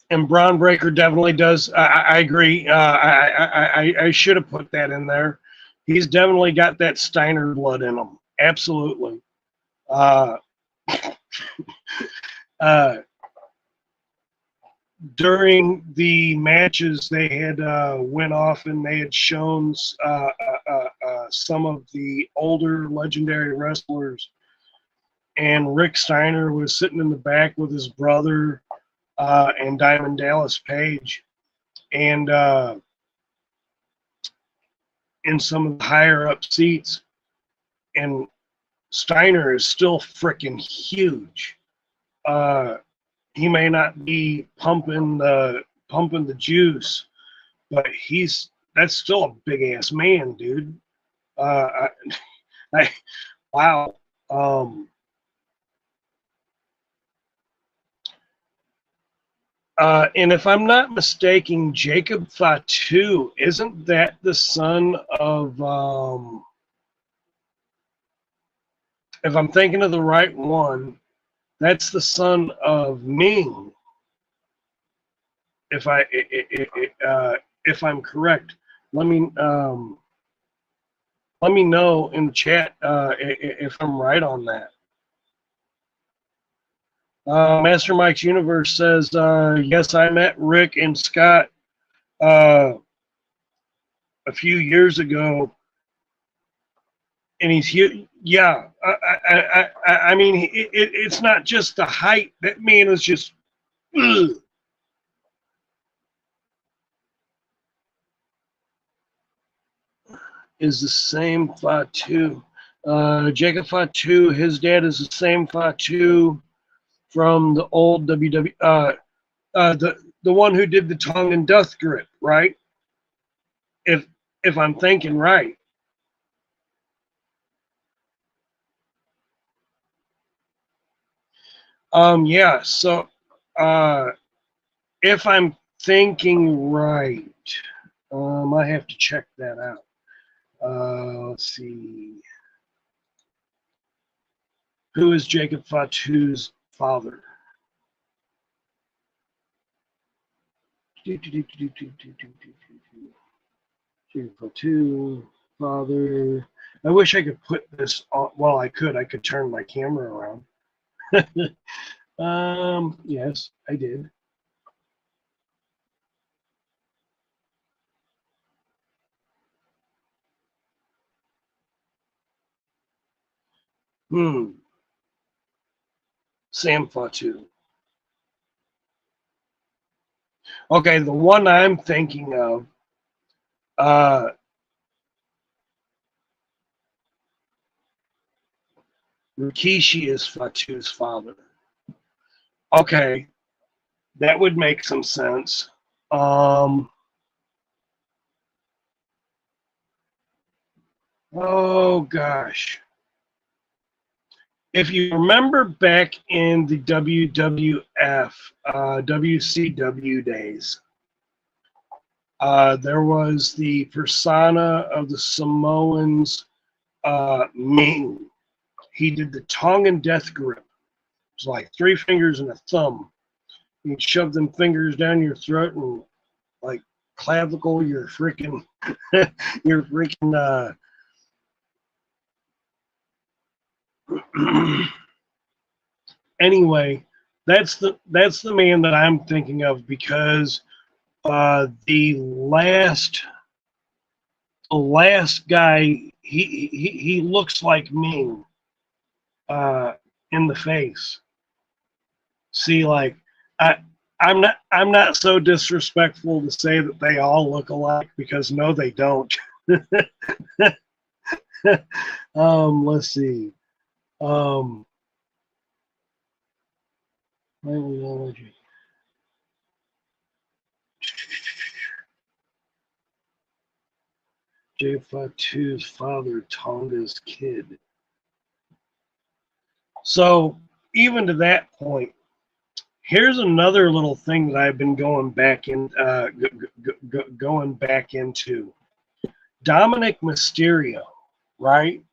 S2: And Braun Breaker definitely does. I agree. I should have put that in there. He's definitely got that Steiner blood in him. Absolutely. Uh, uh, during the matches, they had went off and they had shown some of the older legendary wrestlers, and Rick Steiner was sitting in the back with his brother and Diamond Dallas Page, and in some of the higher up seats, and Steiner is still freaking huge. He may not be pumping the juice, but that's still a big ass man, dude. Uh, I wow. And if I'm not mistaken, Jacob Fatu, isn't that the son of, if I'm thinking of the right one, that's the son of Ming. If if I'm correct, let me know in the chat if I'm right on that. Master Mike's Universe says, yes, I met Rick and Scott a few years ago, and he's here. Yeah, I mean, it's not just the height. That man is just. Ugh. Is the same Fatu. Jacob Fatu, his dad is the same Fatu from the old WWE. The one who did the tongue and death grip, right? If I'm thinking right. Yeah. So, if I'm thinking right, I have to check that out. Let's see. Who is Jacob Fatu's father? Jacob Fatu, father. I wish I could put this on. Well, I could. I could turn my camera around. Yes, I did. Sam Fatu. Okay, the one I'm thinking of, uh, Rikishi is Fatu's father. Okay, that would make some sense. Oh gosh. if you remember back in the WWF, WCW days, there was the persona of the Samoans, Ming. He did the Tongan death grip. It was like 3 fingers and a thumb. You'd shove them fingers down your throat and like clavicle your freaking your freaking anyway, that's the man that I'm thinking of, because the last guy, he looks like Ming in the face. See, like I I'm not so disrespectful to say that they all look alike, because no, they don't. Let's see. Ideology. J52's father, Tonga's kid. So even to that point, here's another little thing that I've been going back into. Dominic Mysterio, right?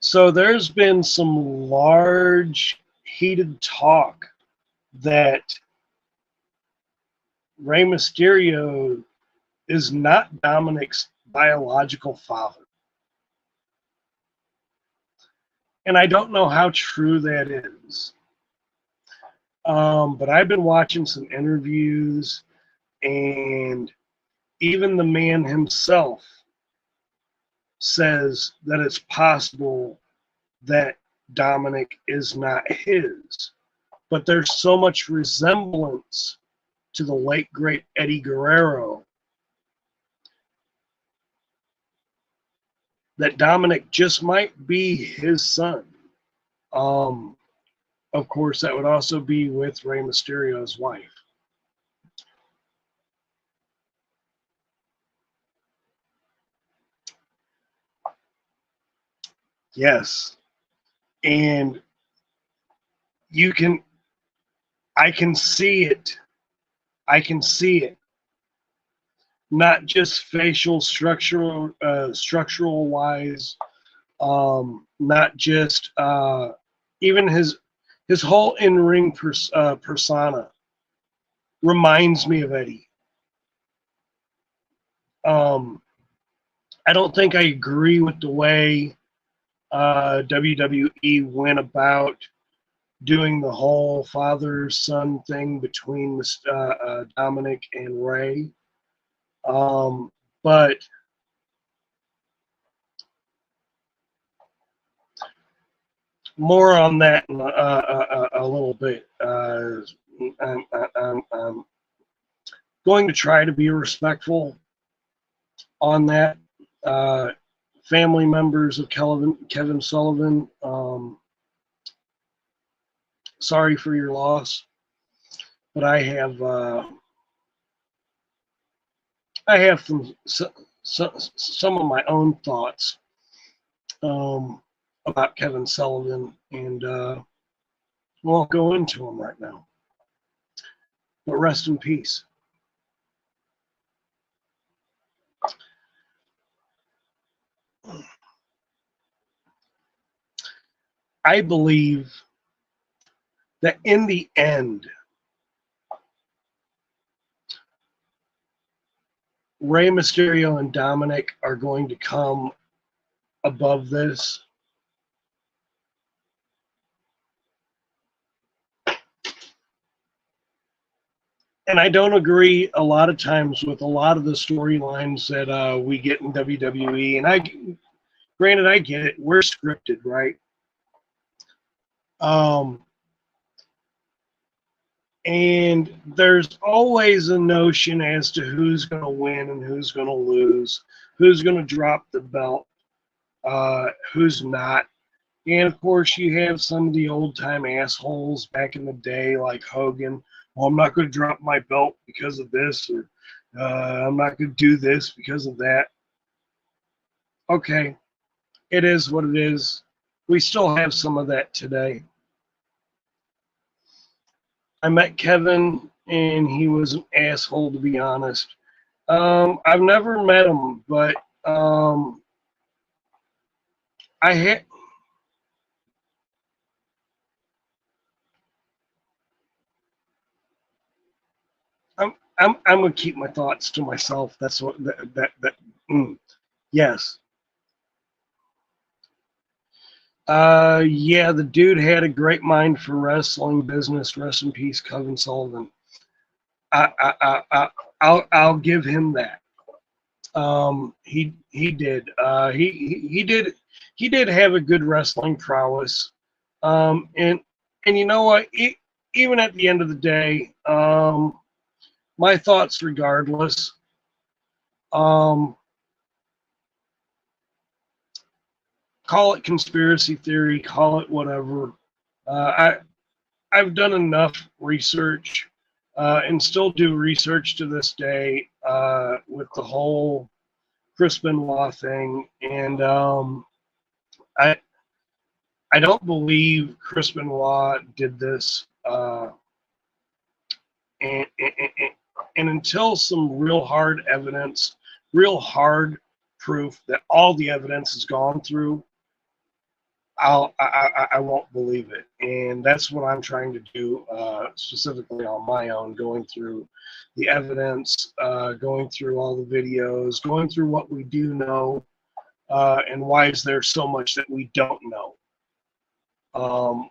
S2: So there's been some large, heated talk that Rey Mysterio is not Dominic's biological father. And I don't know how true that is. But I've been watching some interviews, and even the man himself says that it's possible that Dominic is not his. But there's so much resemblance to the late, great Eddie Guerrero that Dominic just might be his son. Of course, that would also be with Rey Mysterio's wife. Yes. And I can see it. I can see it. Not just facial structural wise, not just even his whole in-ring persona reminds me of Eddie. I don't think I agree with the way WWE went about doing the whole father-son thing between Dominic and Rey. But more on that in a little bit. I'm going to try to be respectful on that. Family members of Kevin Sullivan, sorry for your loss, but I have some of my own thoughts about Kevin Sullivan, and won't go into them right now. But rest in peace. I believe that in the end, Rey Mysterio and Dominic are going to come above this. And I don't agree a lot of times with a lot of the storylines that we get in WWE. And granted, I get it. We're scripted, right? And there's always a notion as to who's going to win and who's going to lose, who's going to drop the belt, who's not. And of course, you have some of the old time assholes back in the day, like Hogan. Well, I'm not going to drop my belt because of this, or I'm not going to do this because of that. okay, it is what it is. We still have some of that today. I met Kevin, and he was an asshole, to be honest. I've never met him, but I had. I'm gonna keep my thoughts to myself. That's what that. Yes. Yeah, the dude had a great mind for wrestling business. Rest in peace, Kevin Sullivan. I'll give him that. He did. He did have a good wrestling prowess. And you know what? Even at the end of the day, my thoughts, regardless. Um, Call it conspiracy theory, call it whatever. I've done enough research, and still do research to this day, with the whole Chris Benoit thing, and I I don't believe Chris Benoit did this, and, and, and and until some real hard evidence, real hard proof that all the evidence has gone through, I won't believe it, and that's what I'm trying to do, specifically on my own, going through the evidence, going through all the videos, going through what we do know, and why is there so much that we don't know. Um,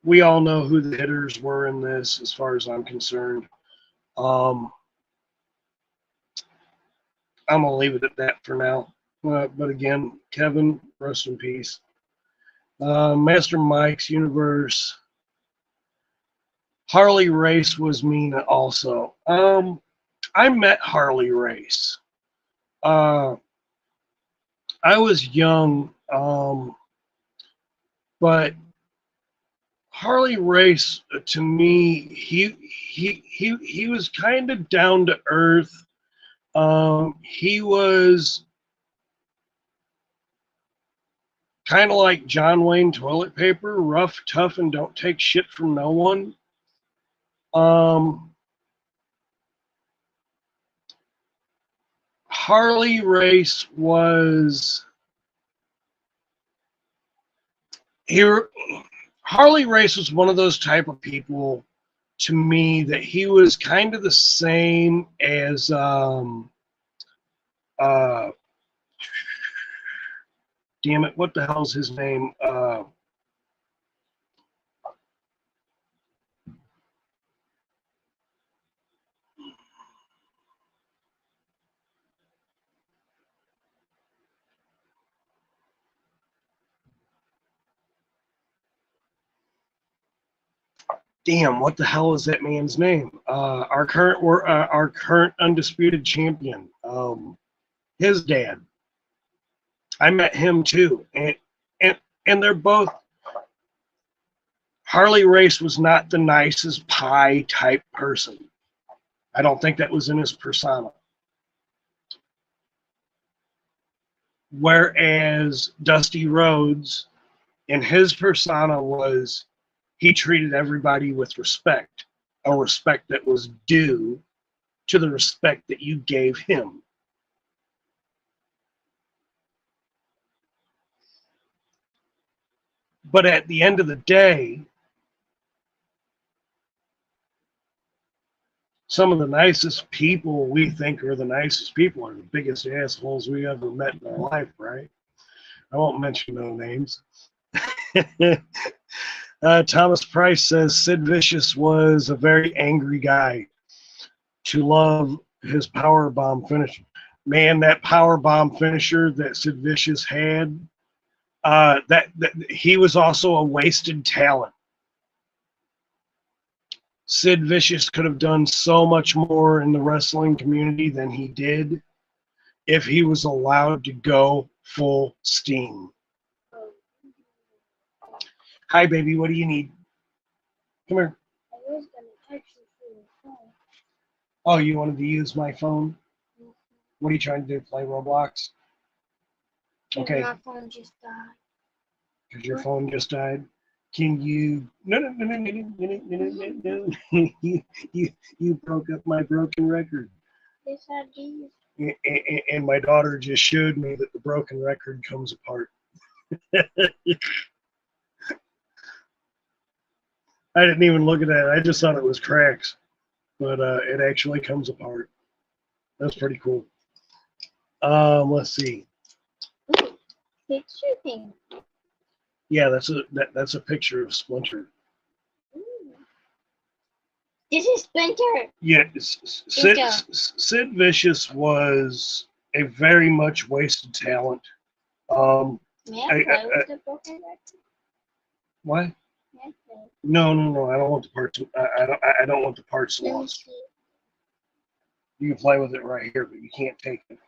S2: we all know who the hitters were in this, as far as I'm concerned. Um, I'm gonna leave it at that for now. But again, Kevin, rest in peace. Master Mike's Universe. Harley Race was mean also. I met Harley Race. Uh, I was young, but Harley Race, to me, he was kind of down to earth. He was kind of like John Wayne toilet paper, rough, tough, and don't take shit from no one. Harley Race was here. Harley Race was one of those type of people, to me, that he was kind of the same as uh damn it, what the hell's his name? Damn, what the hell is that man's name? Our current undisputed champion. His dad. I met him too, and and they're both. Harley Race was not the nicest pie type person. I don't think that was in his persona. Whereas Dusty Rhodes, in his persona, was he treated everybody with respect, a respect that was due to the respect that you gave him. But at the end of the day, some of the nicest people we think are the nicest people are the biggest assholes we ever met in our life, right? I won't mention no names. Thomas Price says Sid Vicious was a very angry guy to love his power bomb finish. Man, that power bomb finisher that Sid Vicious had, that he was also a wasted talent. Sid Vicious could have done so much more in the wrestling community than he did if he was allowed to go full steam. Hi, baby. What do you need? Come here.
S3: I was going to text you through your phone.
S2: Oh, you wanted to use my phone? What are you trying to do? Play Roblox? Okay.
S3: My phone just died.
S2: Because your phone just died. Can you? No. You broke up my broken record.
S3: Yes, I did.
S2: And my daughter just showed me that the broken record comes apart. I didn't even look at that. I just thought it was cracks, but it actually comes apart. That's pretty cool. Let's see.
S3: Ooh, picture thing.
S2: Yeah, that's a picture of Splinter.
S3: Ooh. This is Splinter.
S2: Yeah, Sid Vicious was a very much wasted talent.
S3: May I play with the broken record?
S2: What?
S3: May I play?
S2: No. I don't want the parts. I don't want the parts
S3: Let me
S2: lost.
S3: see.
S2: You can play with it right here, but you can't take it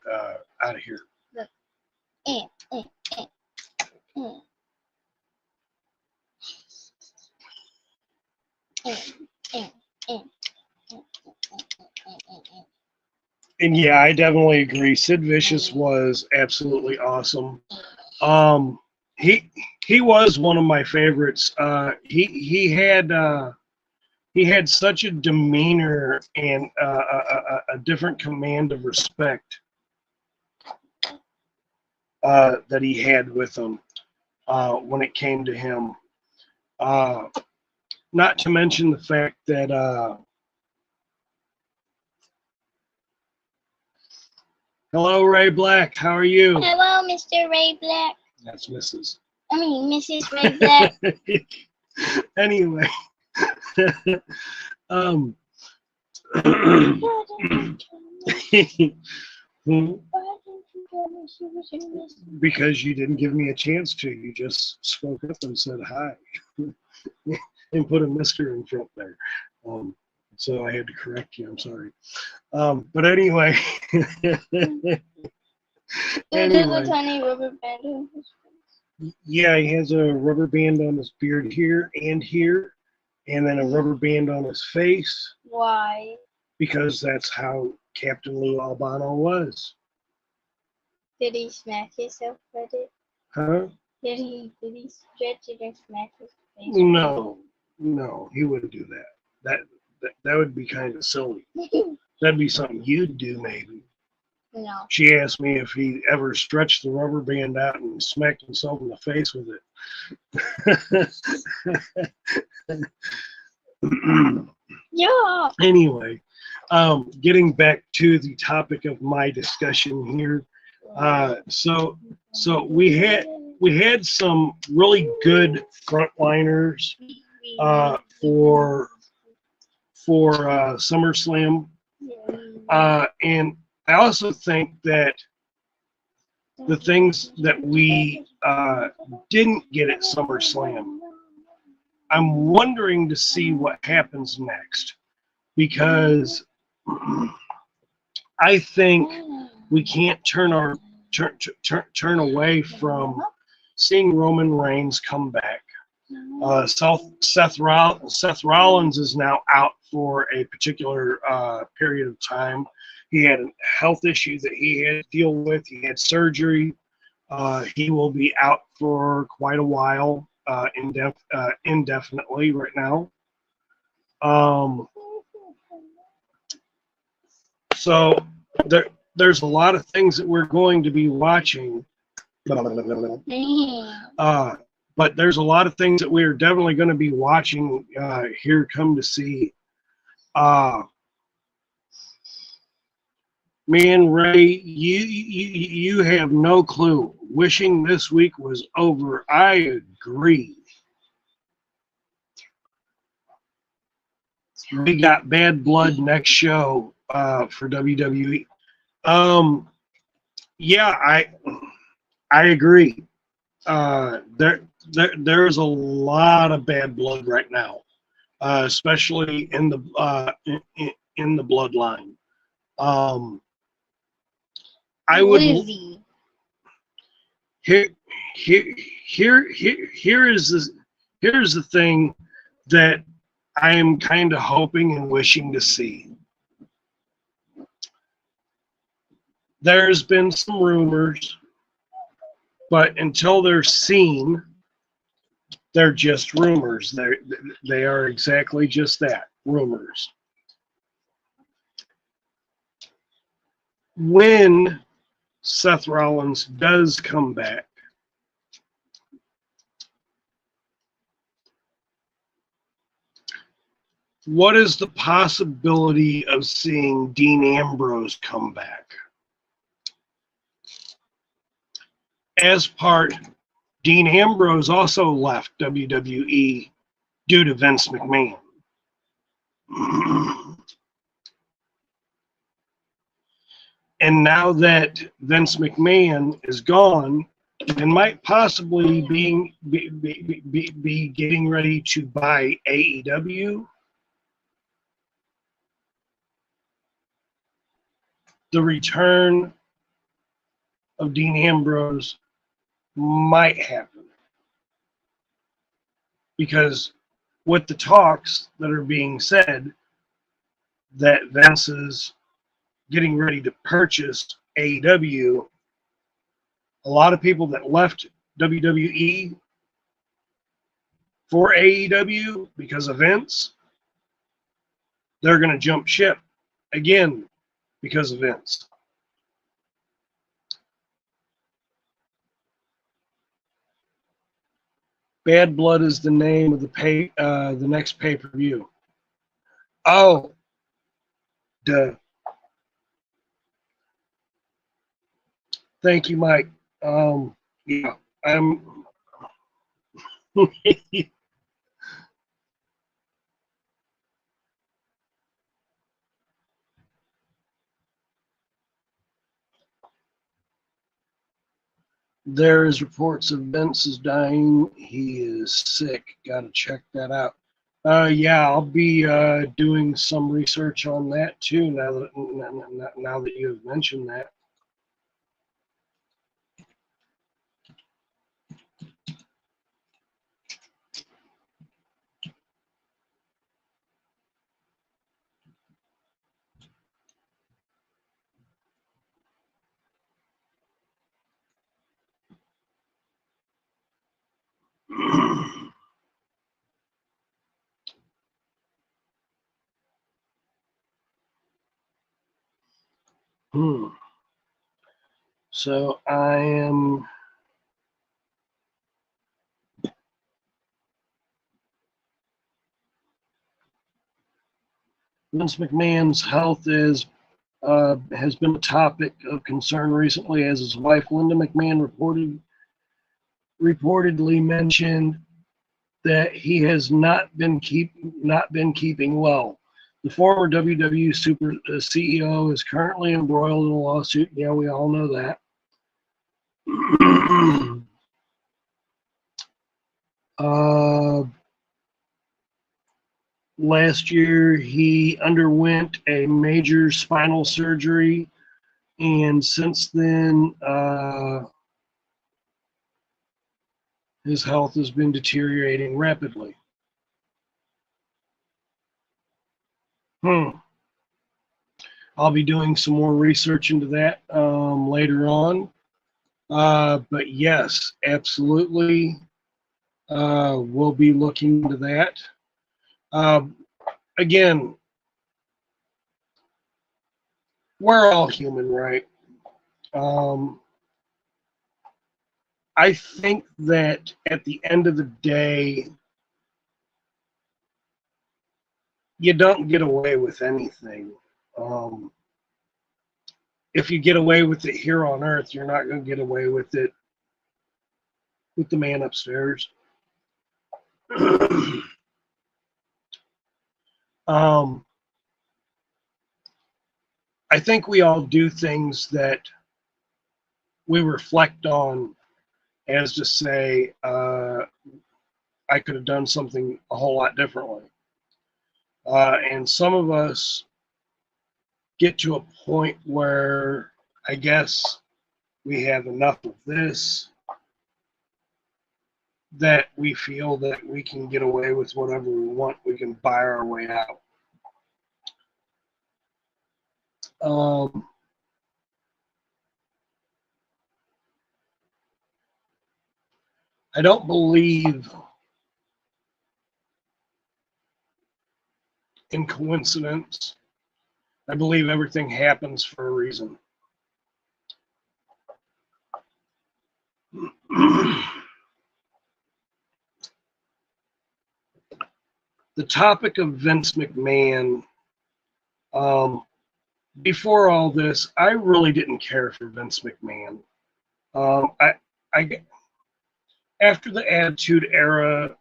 S2: out of here.
S3: Look.
S2: And yeah, I definitely agree. Sid Vicious was absolutely awesome. He was one of my favorites. He had such a demeanor and a different command of respect that he had with him when it came to him. Not to mention the fact that hello, Ray Black. How are you?
S3: Hello, Mr. Ray Black.
S2: That's Mrs.
S3: I mean, Mrs. Ray Black.
S2: Anyway, because you didn't give me a chance to. You just spoke up and said hi and put a mister in front there. So I had to correct you. I'm sorry. But anyway.
S3: There's a tiny rubber band on his face.
S2: Yeah, he has a rubber band on his beard here, and then a rubber band on his face.
S3: Why?
S2: Because that's how Captain Lou Albano was.
S3: Did he smack himself with it?
S2: Huh?
S3: Did he stretch it and smack his face?
S2: No, he wouldn't do that. That would be kind of silly. That'd be something you'd do, maybe.
S3: No.
S2: She asked me if he ever stretched the rubber band out and smacked himself in the face with it.
S3: Yeah.
S2: Anyway, getting back to the topic of my discussion here. So we had some really good frontliners for SummerSlam, and I also think that the things that we didn't get at SummerSlam, I'm wondering to see what happens next, because I think we can't turn away from seeing Roman Reigns come back. Seth Rollins is now out for a particular period of time. He had a health issue that he had to deal with. He had surgery. He will be out for quite a while, indefinitely right now. So there's a lot of things that we're going to be watching. But there's a lot of things that we're definitely going to be watching here come to see. Man, Ray, you have no clue. Wishing this week was over. I agree. We got Bad Blood next show for WWE. Yeah, I agree. There's a lot of bad blood right now, especially in the bloodline. I would
S3: Lizzie.
S2: Here's the thing that I am kind of hoping and wishing to see. There's been some rumors, but until they're seen, they're just rumors. They are exactly just that, rumors. When Seth Rollins does come back, what is the possibility of seeing Dean Ambrose come back? As part, Dean Ambrose also left WWE due to Vince McMahon. And now that Vince McMahon is gone and might possibly be getting ready to buy AEW, the return of Dean Ambrose might happen. Because with the talks that are being said that Vince is getting ready to purchase AEW, a lot of people that left WWE for AEW because of Vince, they're going to jump ship again because of Vince. Bad Blood is the name of the next pay-per-view. Oh, duh. Thank you, Mike. Yeah, I'm. There is reports of Vince is dying. He is sick. Got to check that out. Yeah, I'll be doing some research on that too. Now that you have mentioned that. So I am. Vince McMahon's health has been a topic of concern recently, as his wife Linda McMahon reportedly mentioned that he has not been keeping well. The former WWE Super CEO is currently embroiled in a lawsuit. Yeah, we all know that. Last year, he underwent a major spinal surgery, and since then, his health has been deteriorating rapidly. I'll be doing some more research into that later on. But yes, absolutely, we'll be looking into that. Again, we're all human, right? I think that at the end of the day, you don't get away with anything. If you get away with it here on Earth, you're not going to get away with it with the man upstairs. I think we all do things that we reflect on as to say, I could have done something a whole lot differently. And some of us get to a point where I guess we have enough of this that we feel that we can get away with whatever we want. We can buy our way out. I don't believe in coincidence. I believe everything happens for a reason. The topic of Vince McMahon, before all this, I really didn't care for Vince McMahon. I after the Attitude Era,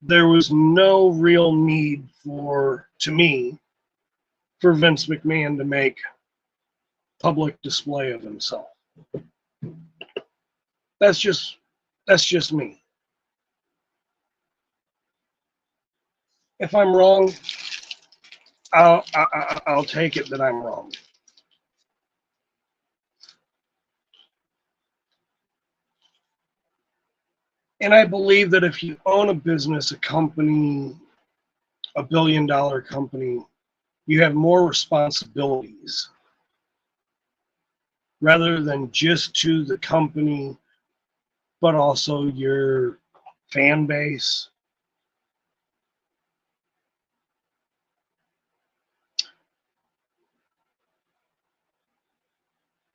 S2: there was no real need to me, for Vince McMahon to make public display of himself. That's just me. If I'm wrong, I'll take it that I'm wrong. And I believe that if you own a business, a company, a billion-dollar company, you have more responsibilities rather than just to the company, but also your fan base.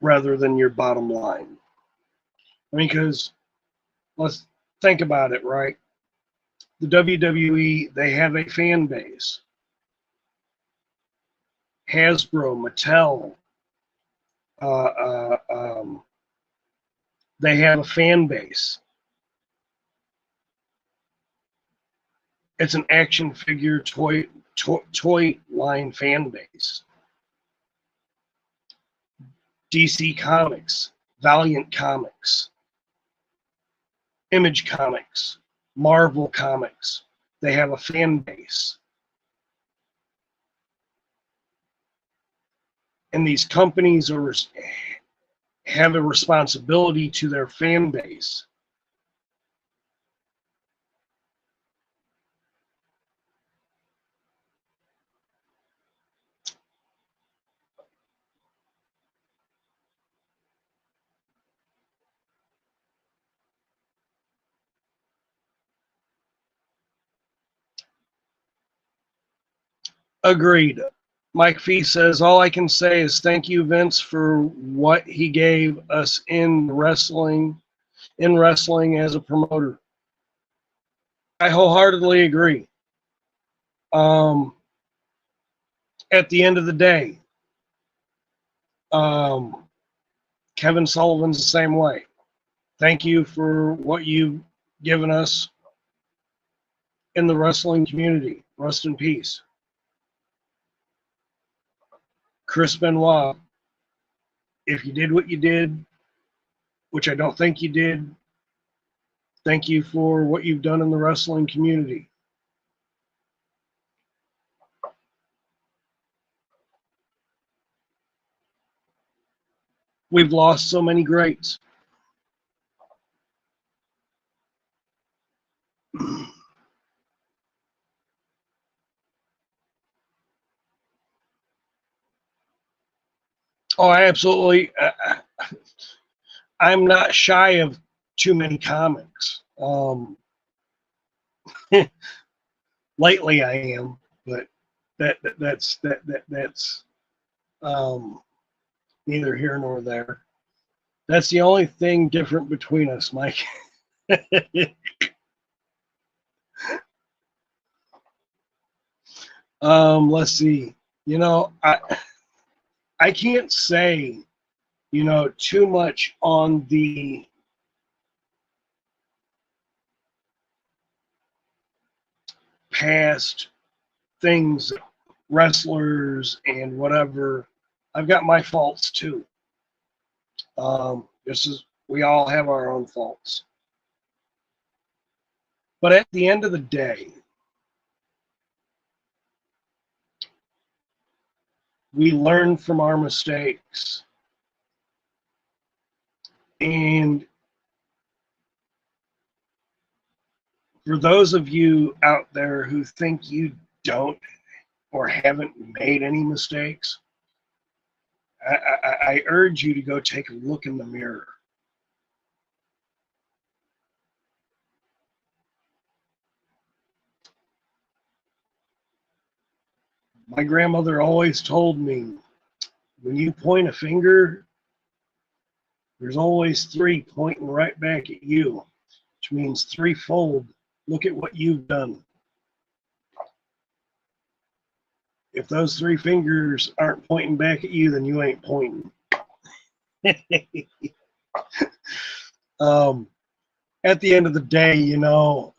S2: Rather than your bottom line. I mean, because let's think about it, right? The WWE, they have a fan base. Hasbro, Mattel, they have a fan base. It's an action figure toy line fan base. DC Comics, Valiant Comics, Image Comics, Marvel Comics, they have a fan base. And these companies have a responsibility to their fan base. Agreed. Mike Fee says, all I can say is thank you, Vince, for what he gave us in wrestling as a promoter. I wholeheartedly agree. At the end of the day, Kevin Sullivan's the same way. Thank you for what you've given us in the wrestling community. Rest in peace. Chris Benoit, if you did what you did, which I don't think you did, thank you for what you've done in the wrestling community. We've lost so many greats. Oh, I absolutely. I'm not shy of too many comics. Lately, I am, but that's neither here nor there. That's the only thing different between us, Mike. Let's see. You know, I can't say, you know, too much on the past things, wrestlers and whatever. I've got my faults too. We all have our own faults. But at the end of the day, we learn from our mistakes. And for those of you out there who think you don't or haven't made any mistakes, I urge you to go take a look in the mirror. My grandmother always told me, when you point a finger, there's always three pointing right back at you, which means threefold. Look at what you've done. If those three fingers aren't pointing back at you, then you ain't pointing. At the end of the day, you know,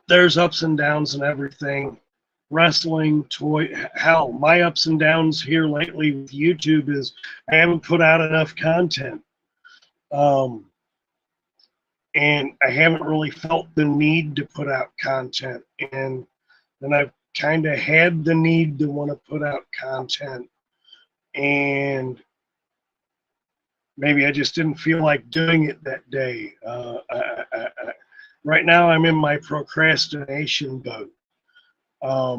S2: there's ups and downs and everything. Wrestling, toy, hell, my ups and downs here lately with YouTube is I haven't put out enough content. And I haven't really felt the need to put out content. And then I've kind of had the need to want to put out content. And maybe I just didn't feel like doing it that day. Right now, I'm in my procrastination boat. I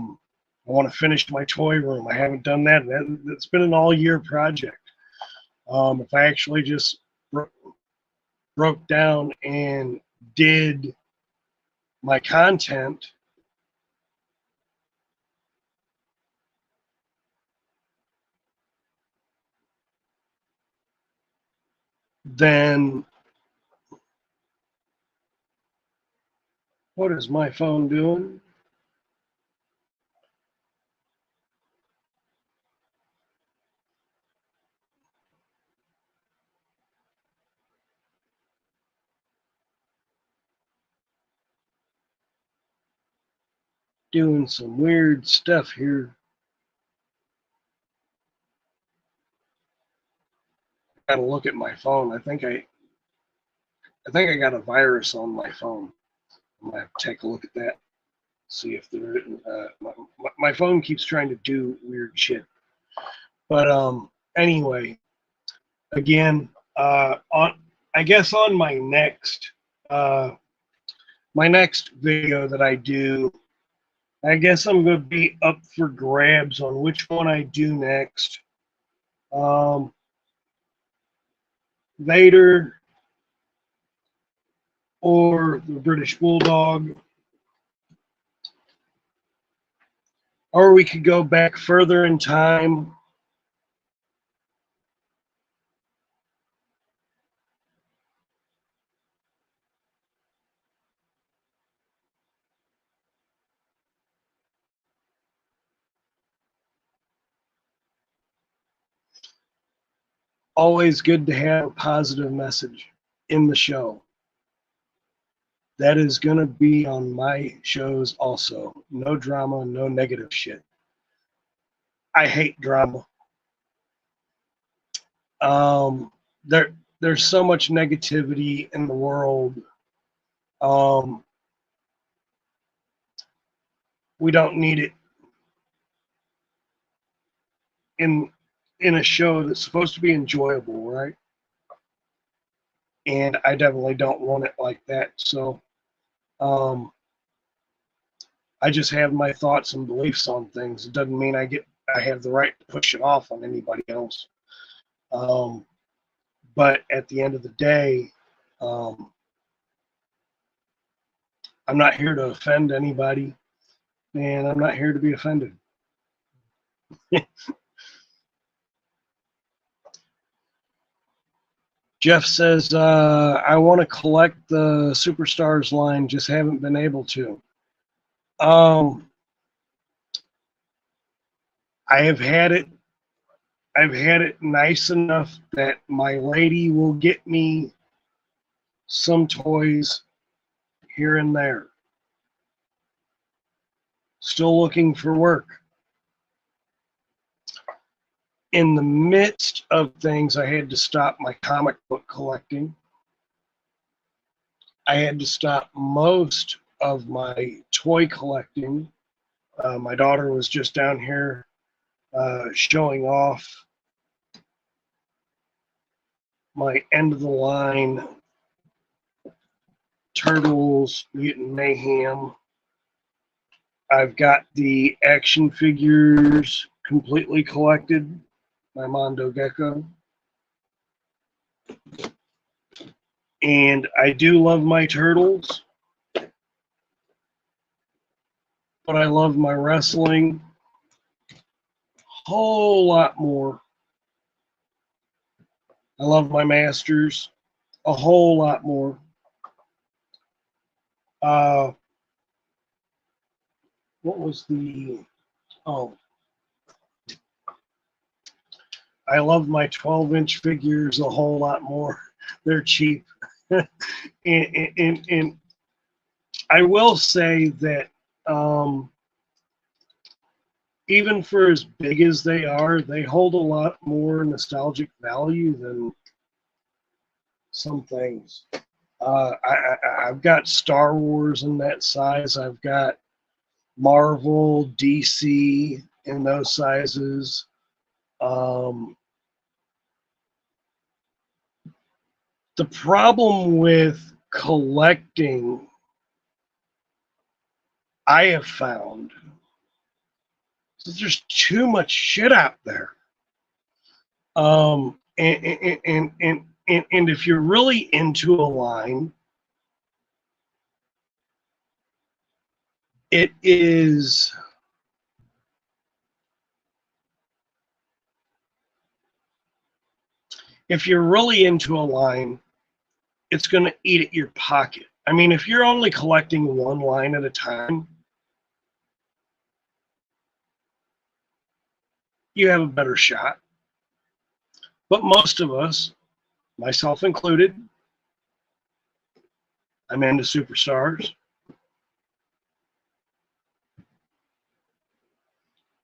S2: want to finish my toy room. I haven't done that. It's been an all-year project. If I actually just broke down and did my content, then what is my phone doing? Doing some weird stuff here. Gotta look at my phone. I think I got a virus on my phone. I'm gonna have to take a look at that. See if there. My phone keeps trying to do weird shit. But anyway, again, I guess on my next video that I do, I guess I'm going to be up for grabs on which one I do next. Vader or the British Bulldog. Or we could go back further in time. Always good to have a positive message in the show. That is going to be on my shows also. No drama, no negative shit. I hate drama. There's so much negativity in the world. We don't need it in a show that's supposed to be enjoyable, right? And I definitely don't want it like that. So I just have my thoughts and beliefs on things. It doesn't mean I have the right to push it off on anybody else. But at the end of the day, I'm not here to offend anybody, and I'm not here to be offended. Jeff says, I want to collect the Superstars line, just haven't been able to. I have had it. I've had it nice enough that my lady will get me some toys here and there. Still looking for work. In the midst of things, I had to stop my comic book collecting. I had to stop most of my toy collecting. My daughter was just down here showing off my end of the line Turtles Mutant Mayhem. I've got the action figures completely collected by Mondo Gecko. And I do love my turtles. but I love my wrestling a whole lot more. I love my masters a whole lot more. What was the, oh, I love my 12-inch figures a whole lot more. They're cheap. and I will say that even for as big as they are, they hold a lot more nostalgic value than some things. I've got Star Wars in that size. I've got Marvel, DC in those sizes. The problem with collecting, I have found, is there's too much shit out there. And if you're really into a line, it is if you're really into a line, it's going to eat at your pocket. I mean, if you're only collecting one line at a time, you have a better shot. But most of us, myself included, I'm into superstars.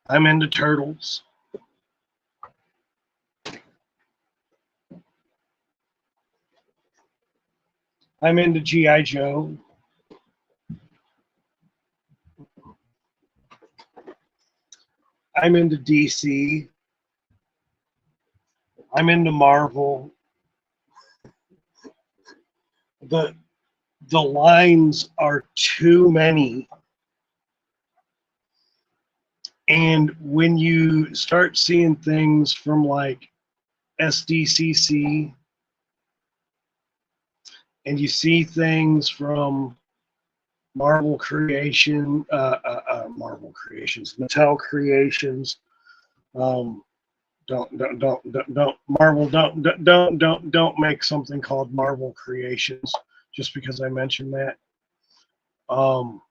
S2: I'm into turtles. I'm into G.I. Joe. I'm into DC. I'm into Marvel. The lines are too many. And when you start seeing things from like SDCC, and you see things from Marvel Creations, Mattel Creations. Don't Marvel don't make something called Marvel Creations just because I mentioned that. But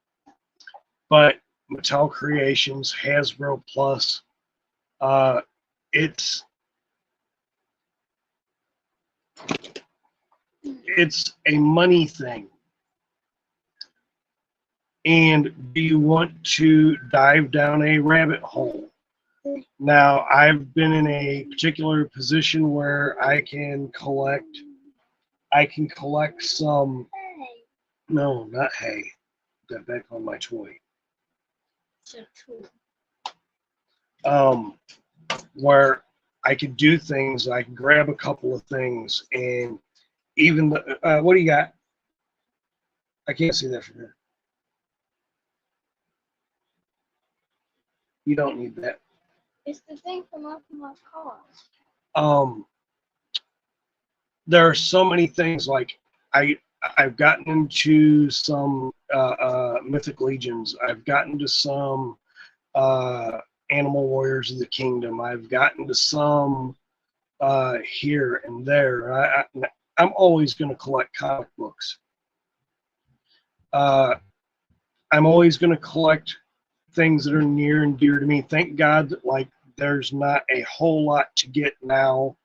S2: Mattel Creations, Hasbro Plus, it's a money thing. And do you want to dive down a rabbit hole? Now, I've been in a particular position where I can collect some, no, not hay. Got back on my toy. Where I could do things, I can grab a couple of things, and even the, what do you got? I can't see that from here. You don't need that.
S3: It's the thing from off my car.
S2: There are so many things. Like I've gotten into some Mythic Legions. I've gotten to some Animal Warriors of the Kingdom. I've gotten to some here and there. I'm always going to collect comic books. I'm always going to collect things that are near and dear to me. Thank God that like there's not a whole lot to get now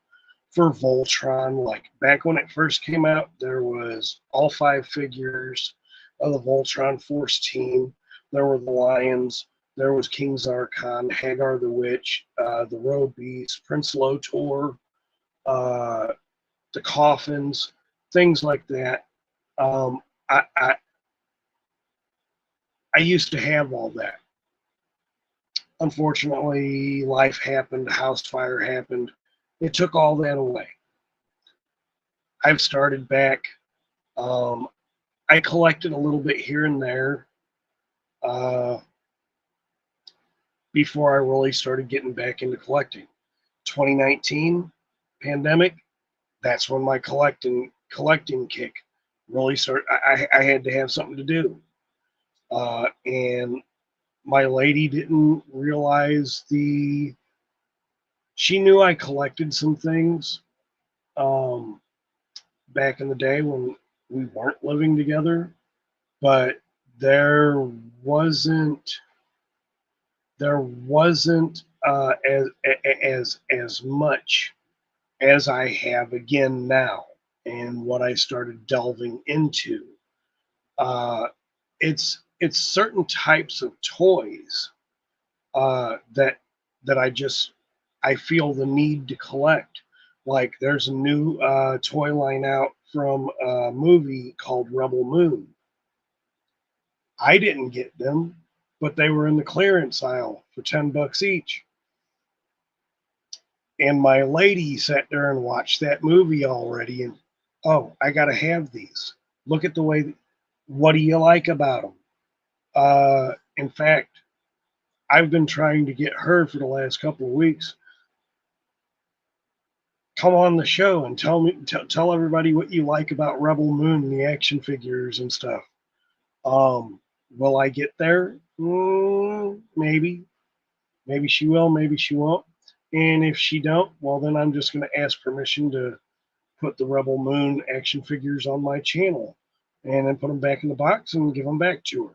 S2: for Voltron. Like back when it first came out, there was all 5 figures of the Voltron Force team. There were the Lions. There was King Zarkon, Hagar the Witch, the Roe Beast, Prince Lotor, the Coffins, things like that. I used to have all that. Unfortunately, life happened, house fire happened. It took all that away. I've started back. I collected a little bit here and there before I really started getting back into collecting. 2019, pandemic, that's when my collecting kick really started. I had to have something to do. And My lady didn't realize she knew I collected some things um, back in the day when we weren't living together, but there wasn't as much as I have again now, and what I started delving into. Uh, it's certain types of toys that I feel the need to collect. Like there's a new toy line out from a movie called Rebel Moon. I didn't get them, but they were in the clearance aisle for $10 each. And my lady sat there and watched that movie already, and oh, I gotta have these. Look at the way. What do you like about them? In fact, I've been trying to get her for the last couple of weeks. Come on the show and tell everybody what you like about Rebel Moon and the action figures and stuff. Will I get there? Maybe. Maybe she will. Maybe she won't. And if she don't, well, then I'm just going to ask permission to put the Rebel Moon action figures on my channel, and then put them back in the box and give them back to her.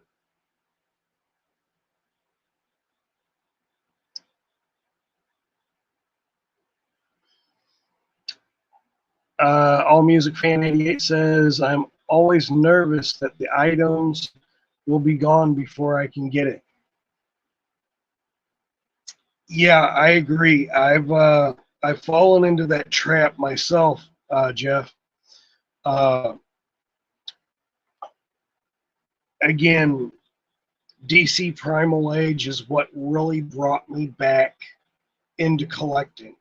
S2: All Music Fan 88 says, I'm always nervous that the items will be gone before I can get it. Yeah, I agree. I've fallen into that trap myself, Jeff. Again, DC Primal Age is what really brought me back into collecting.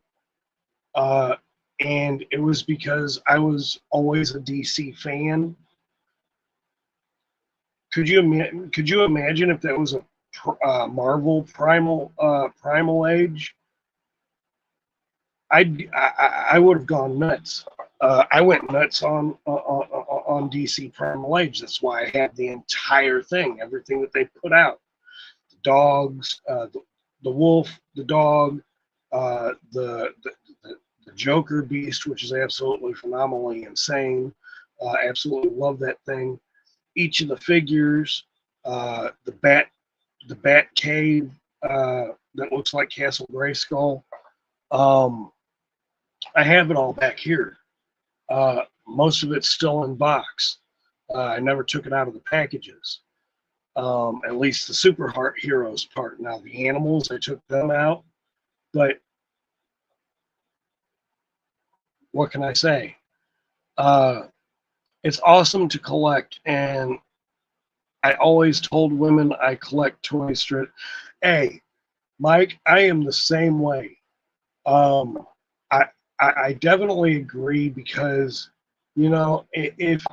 S2: And it was because I was always a DC fan. Could you imagine if that was a Marvel Primal Age? I would have gone nuts. I went nuts on DC Primal Age. That's why I had the entire thing, everything that they put out. The dogs, the wolf, the dog, the Joker Beast, which is absolutely phenomenally insane. Absolutely love that thing. Each of the figures, the Bat Cave that looks like Castle Grayskull. I have it all back here. Most of it's still in box. I never took it out of the packages. At least the Super Heart Heroes part. Now the animals, I took them out, but what can I say? It's awesome to collect, and I always told women I collect toys. Hey, Mike, I am the same way. I definitely agree because, you know, if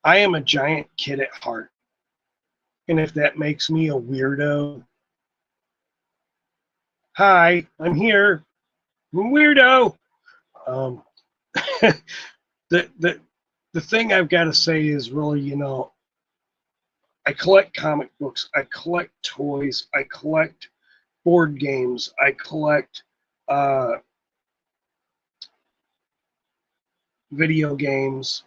S2: I am a giant kid at heart, and if that makes me a weirdo, hi, I'm here, I'm a weirdo. The thing I've got to say is really, you know, I collect comic books, I collect toys, I collect board games, I collect video games,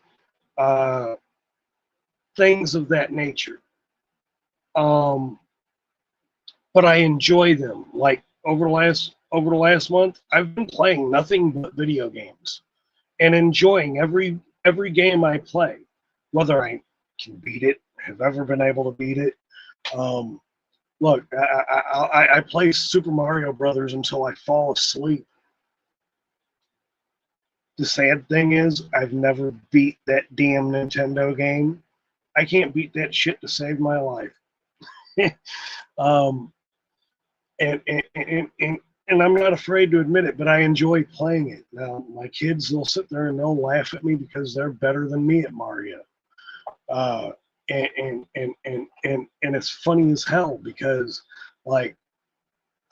S2: things of that nature. But I enjoy them. Like over the last month, I've been playing nothing but video games and enjoying every game I play, whether I can beat it, have ever been able to beat it. Look, I play Super Mario Brothers until I fall asleep. The sad thing is, I've never beat that damn Nintendo game. I can't beat that shit to save my life. and I'm not afraid to admit it, but I enjoy playing it. Now, my kids will sit there and they'll laugh at me because they're better than me at Mario. And it's funny as hell because, like,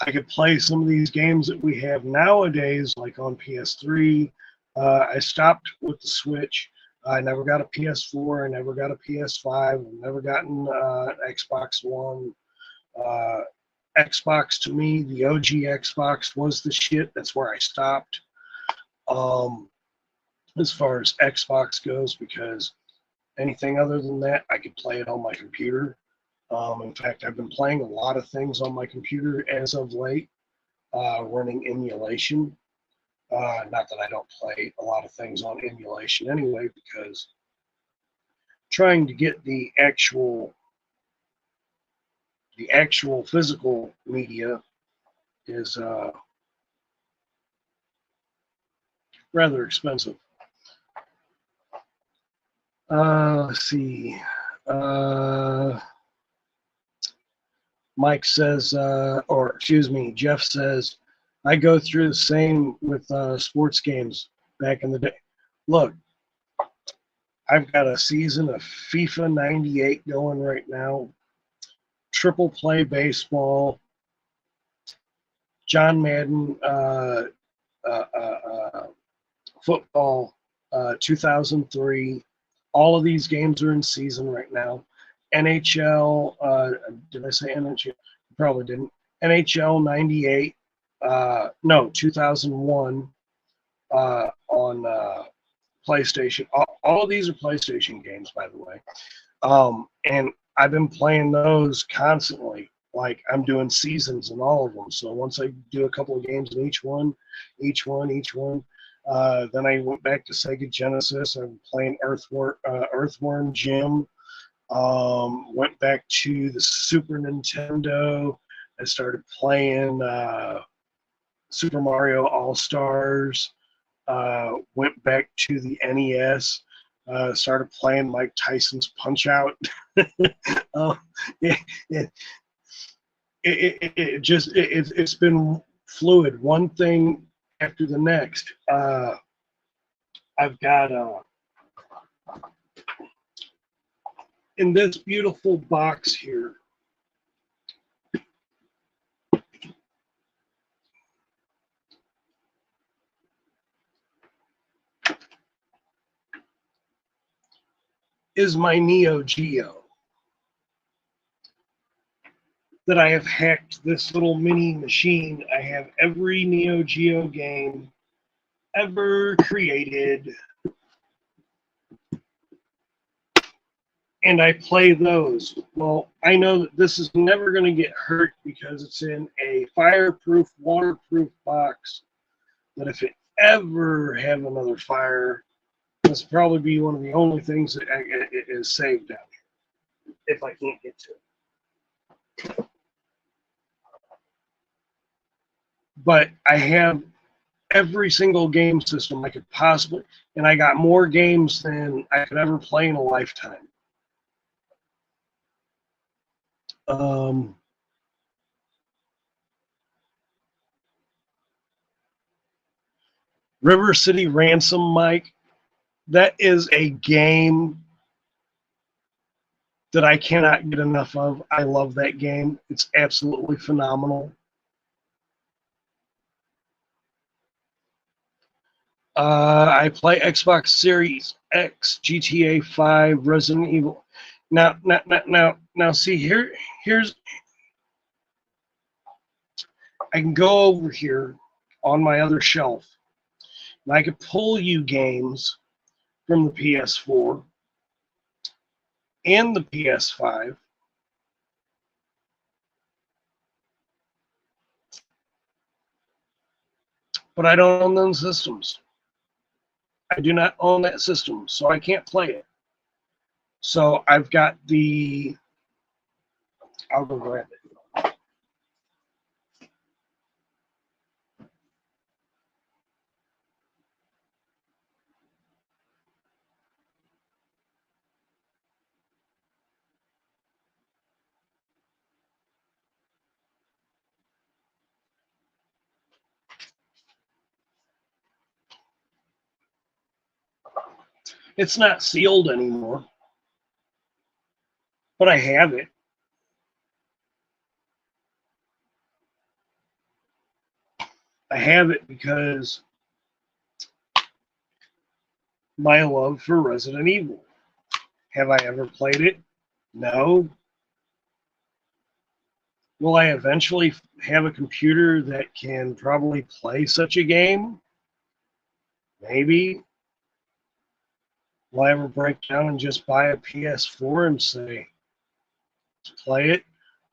S2: I could play some of these games that we have nowadays, like on PS3. I stopped with the Switch. I never got a PS4. I never got a PS5. I've never gotten Xbox One. Xbox, to me, the OG Xbox was the shit. That's where I stopped. As far as Xbox goes, because anything other than that, I could play it on my computer. In fact, I've been playing a lot of things on my computer as of late, running emulation. Not that I don't play a lot of things on emulation anyway, because trying to get the actual physical media is rather expensive. Let's see. Mike says, or excuse me, Jeff says, I go through the same with sports games back in the day. Look, I've got a season of FIFA 98 going right now. Triple play baseball, John Madden, football, 2003. All of these games are in season right now. NHL, did I say NHL? Probably didn't. NHL 98, no, 2001 on PlayStation. All of these are PlayStation games, by the way. And I've been playing those constantly. Like, I'm doing seasons in all of them. So once I do a couple of games in each one, then I went back to Sega Genesis. I'm playing Earthworm Jim. Went back to the Super Nintendo. I started playing Super Mario All-Stars. Went back to the NES. Started playing Mike Tyson's Punch-Out. It's been fluid, one thing after the next. I've got in this beautiful box here, is my Neo Geo that I have hacked this little mini machine. I have every Neo Geo game ever created, and I play those. Well, I know that this is never going to get hurt because it's in a fireproof, waterproof box, that if it ever have another fire, this will probably be one of the only things that is saved down here, if I can't get to it. But I have every single game system I could possibly, and I got more games than I could ever play in a lifetime. River City Ransom, Mike, that is a game that I cannot get enough of. I love that game. It's absolutely phenomenal. I play Xbox Series X, GTA 5, Resident Evil. Now, see, here's, I can go over here on my other shelf, and I could pull you games from the PS4 and the PS5. But I don't own those systems. I do not own that system, so I can't play it. So I've got the, I'll go grab it. It's not sealed anymore, but I have it. I have it because my love for Resident Evil. Have I ever played it? No. Will I eventually have a computer that can probably play such a game? Maybe. Will I ever break down and just buy a PS4 and say, play it?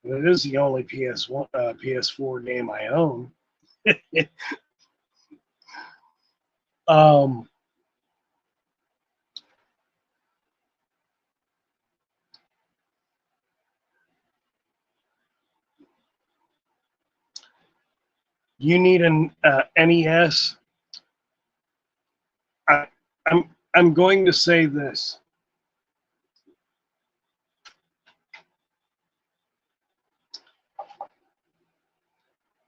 S2: But it is the only PS4 game I own. um, you need an NES. I'm going to say this.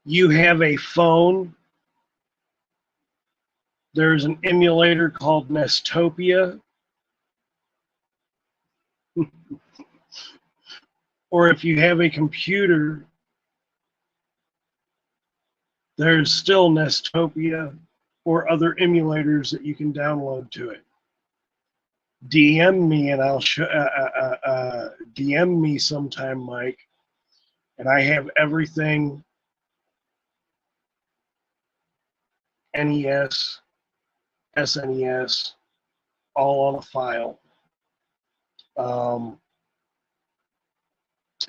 S2: You have a phone. There's an emulator called Nestopia. Or if you have a computer, there's still Nestopia or other emulators that you can download to it. DM me and I'll DM me sometime, Mike, and I have everything NES, SNES, all on a file.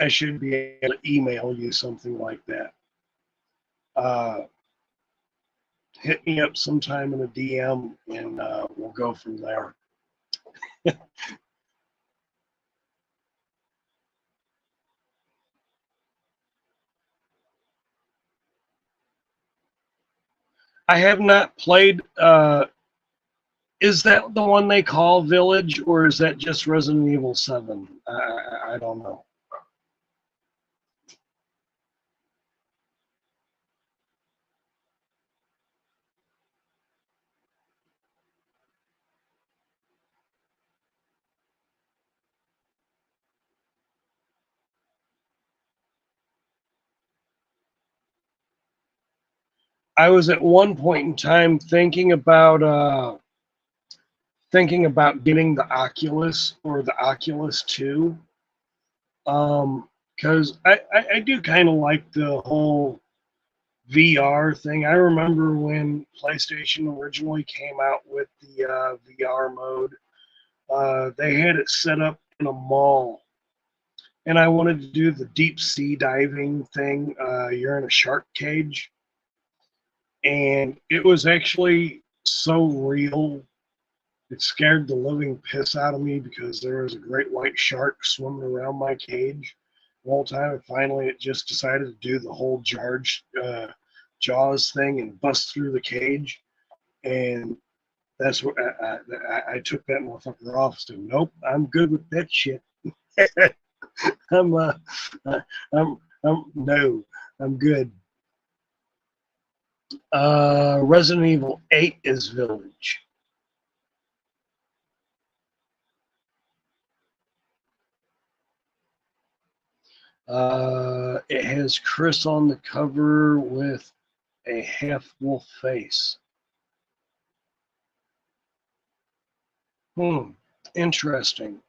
S2: I should be able to email you something like that. Hit me up sometime in a DM and we'll go from there. I have not played. Is that the one they call Village, or is that just Resident Evil 7? I don't know. I was at one point in time thinking about getting the Oculus or the Oculus 2, because I do kind of like the whole VR thing. I remember when PlayStation originally came out with the VR mode, they had it set up in a mall, and I wanted to do the deep sea diving thing. You're in a shark cage, and it was actually so real. It scared the living piss out of me because there was a great white shark swimming around my cage the whole time. And finally, it just decided to do the whole Jaws thing and bust through the cage. And that's what I took that motherfucker off. So nope, I'm good with that shit. I'm no, I'm good. Resident Evil 8 is Village. It has Chris on the cover with a half wolf face. Interesting.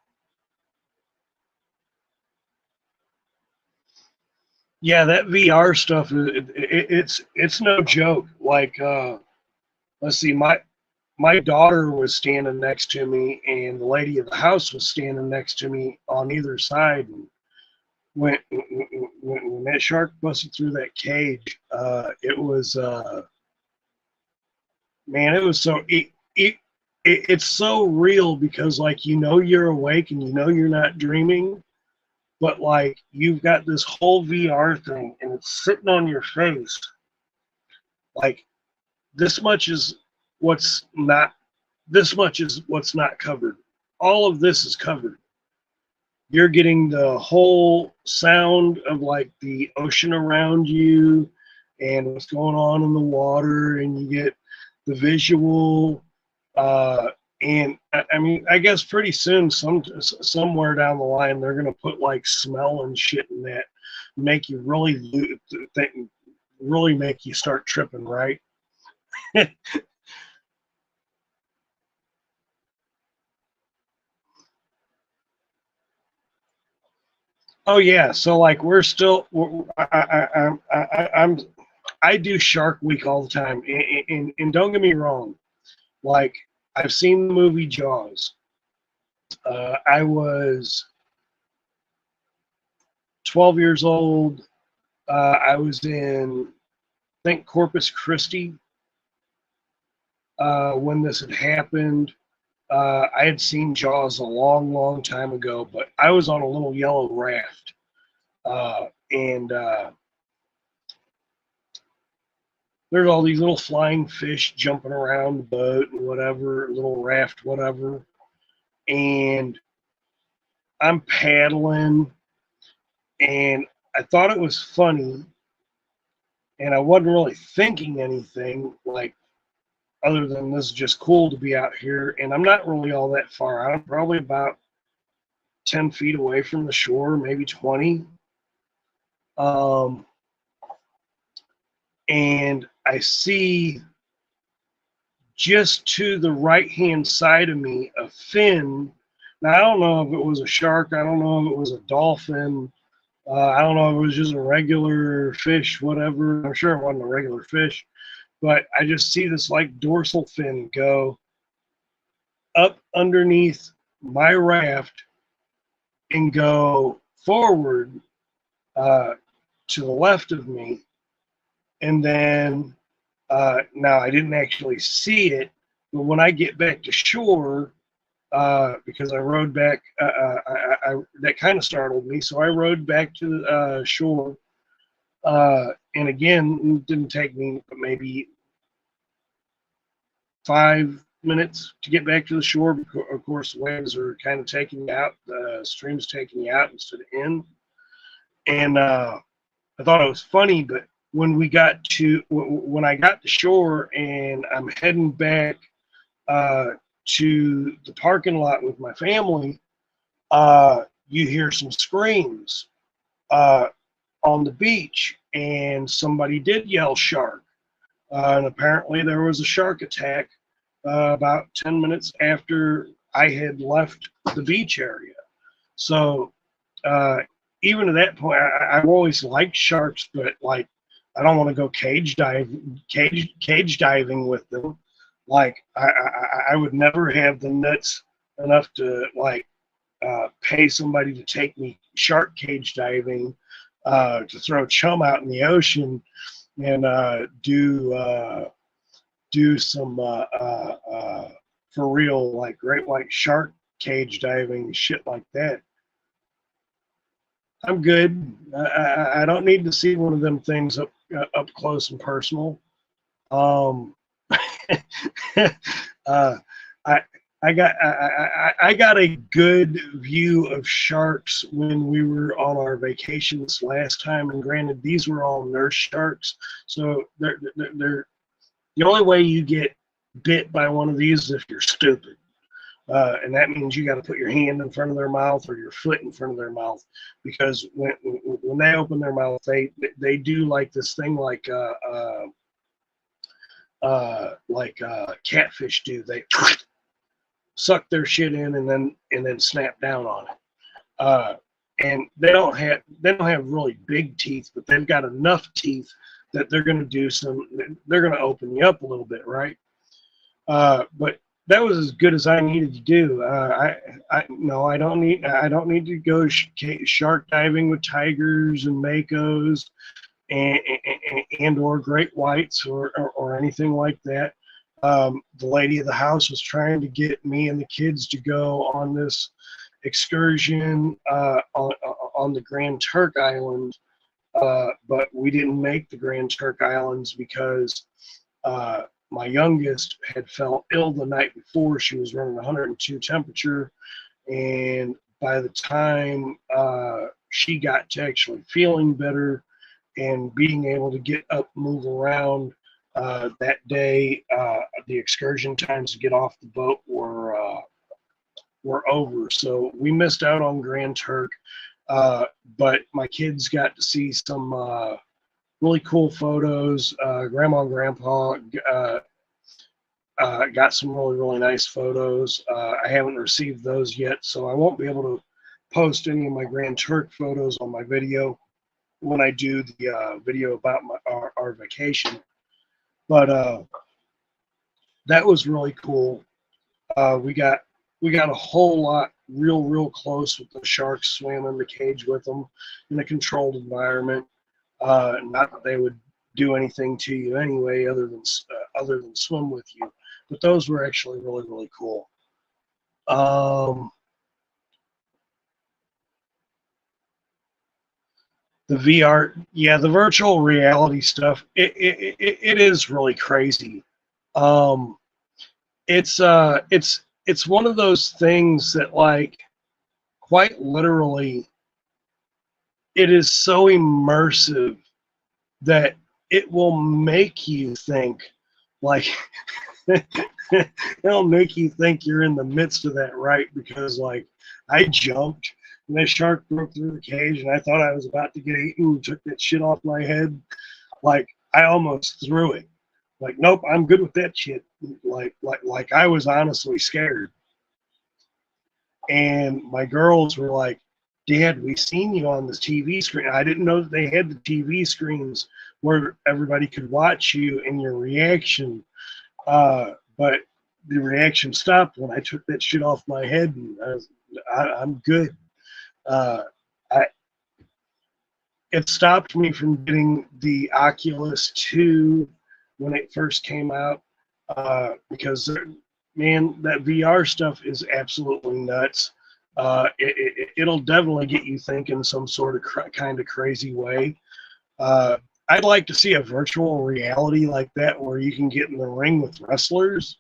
S2: Yeah, that VR stuff, it's no joke. Like, let's see, my daughter was standing next to me, and the lady of the house was standing next to me on either side. And when that shark busted through that cage, it was man, it was so it's so real because like you're awake and you're not dreaming, but like you've got this whole VR thing and it's sitting on your face. Like this much is what's not covered. All of this is covered. You're getting the whole sound of like the ocean around you and what's going on in the water, and you get the visual. And I mean, I guess pretty soon, somewhere down the line, they're gonna put like smell and shit in that, make you really make you start tripping, right? Oh yeah, so like we're still. I do Shark Week all the time, and don't get me wrong. Like I've seen the movie Jaws. I was 12 years old. I was in, I think, Corpus Christi when this had happened. I had seen Jaws a long, long time ago, but I was on a little yellow raft, and there's all these little flying fish jumping around the boat and whatever, little raft, whatever. And I'm paddling, and I thought it was funny, and I wasn't really thinking anything like other than this is just cool to be out here. And I'm not really all that far out. I'm probably about 10 feet away from the shore, maybe 20. Um, and I see just to the right hand side of me a fin. Now, I don't know if it was a shark, I don't know if it was a dolphin, I don't know if it was just a regular fish, whatever. I'm sure it wasn't a regular fish, but I just see this like dorsal fin go up underneath my raft and go forward to the left of me. And then now I didn't actually see it, but when I get back to shore, because I rode back, that kind of startled me. So I rode back to the shore, and again, it didn't take me but maybe 5 minutes to get back to the shore. Because, of course, the waves are kind of taking you out, the stream's taking you out instead of in. And I thought it was funny, but when I got to shore and I'm heading back to the parking lot with my family, you hear some screams on the beach, and somebody did yell shark. And apparently there was a shark attack about 10 minutes after I had left the beach area. So even to that point, I've always liked sharks, but like I don't want to go cage diving with them. Like I would never have the nuts enough to like pay somebody to take me shark cage diving, to throw chum out in the ocean and do some for real like great white shark cage diving shit like that. I'm good. I don't need to see one of them things up close and personal. Um, uh, I I got a good view of sharks when we were on our vacations last time, and granted, these were all nurse sharks, so they're the only way you get bit by one of these is if you're stupid. And that means you got to put your hand in front of their mouth or your foot in front of their mouth, because when they open their mouth, they do like this thing like catfish do. They suck their shit in and then snap down on it. And they don't have really big teeth, but they've got enough teeth that they're going to open you up a little bit, right? But that was as good as I needed to do. I don't need to go shark diving with tigers and makos and or great whites or anything like that. The lady of the house was trying to get me and the kids to go on this excursion on the Grand Turk Island, but we didn't make the Grand Turk Islands because my youngest had felt ill the night before. She was running 102 temperature, and by the time she got to actually feeling better and being able to get up, move around, that day, the excursion times to get off the boat were over. So we missed out on Grand Turk, but my kids got to see some really cool photos. Grandma and Grandpa got some really, really nice photos. I haven't received those yet, so I won't be able to post any of my Grand Turk photos on my video when I do the video about our vacation. But that was really cool. We got a whole lot real close with the sharks, swam in the cage with them in a controlled environment. Not that they would do anything to you anyway, other than swim with you. But those were actually really cool. The VR, yeah, the virtual reality stuff. It is really crazy. It's one of those things that, like, quite literally, it is so immersive that it will make you think, like, it'll make you think you're in the midst of that, right? Because, like, I jumped and that shark broke through the cage and I thought I was about to get eaten and took that shit off my head. Like, I almost threw it. Like, nope, I'm good with that shit. Like I was honestly scared. And my girls were like, Dad, we've seen you on the TV screen. I didn't know that they had the TV screens where everybody could watch you and your reaction. But the reaction stopped when I took that shit off my head, and I'm good. It stopped me from getting the Oculus 2 when it first came out, because, man, that VR stuff is absolutely nuts. It'll definitely get you thinking some sort of kind of crazy way. I'd like to see a virtual reality like that where you can get in the ring with wrestlers.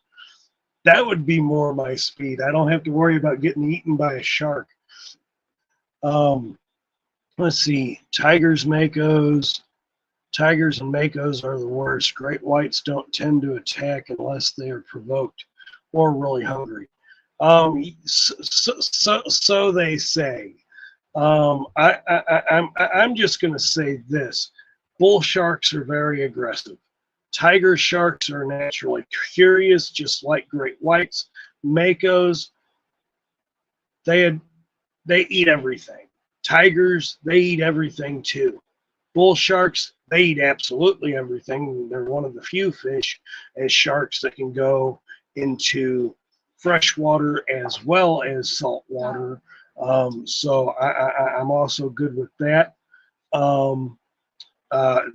S2: That would be more my speed. I don't have to worry about getting eaten by a shark. Let's see. Tigers and makos are the worst. Great whites don't tend to attack unless they are provoked or really hungry. So they say. I'm just going to say this. Bull sharks are very aggressive. Tiger sharks are naturally curious, just like great whites. Makos, they eat everything. Tigers, they eat everything too. Bull sharks, they eat absolutely everything. They're one of the few fish as sharks that can go into fresh water as well as salt water. So I'm also good with that.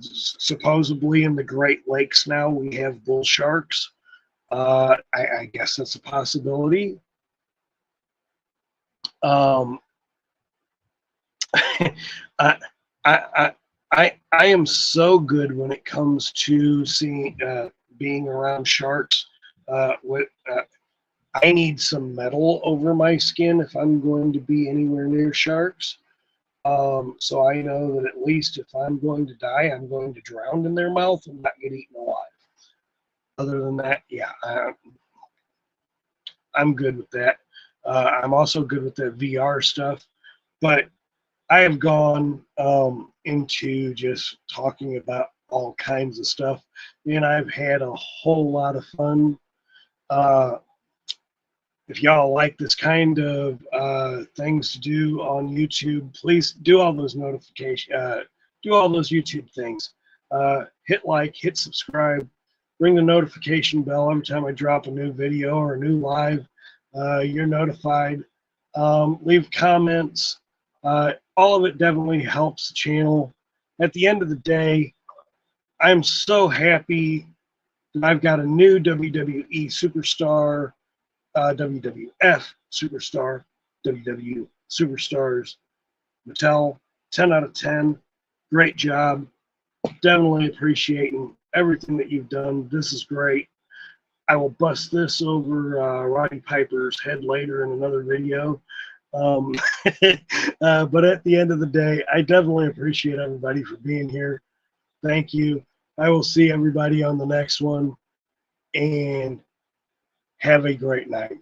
S2: Supposedly in the Great Lakes now we have bull sharks. I guess that's a possibility. I am so good when it comes to being around sharks. I need some metal over my skin if I'm going to be anywhere near sharks. So I know that at least if I'm going to die, I'm going to drown in their mouth and not get eaten alive. Other than that, yeah, I'm good with that. I'm also good with that VR stuff. But I have gone into just talking about all kinds of stuff, and I've had a whole lot of fun. If y'all like this kind of things to do on YouTube, please do all those do all those YouTube things. Hit like, hit subscribe, ring the notification bell every time I drop a new video or a new live. You're notified. Leave comments. All of it definitely helps the channel. At the end of the day, I'm so happy that I've got a new WWE superstar, WWF superstar, WW Superstars, Mattel, 10 out of 10. Great job. Definitely appreciating everything that you've done. This is great. I will bust this over Roddy Piper's head later in another video. But at the end of the day, I definitely appreciate everybody for being here. Thank you. I will see everybody on the next one, and have a great night.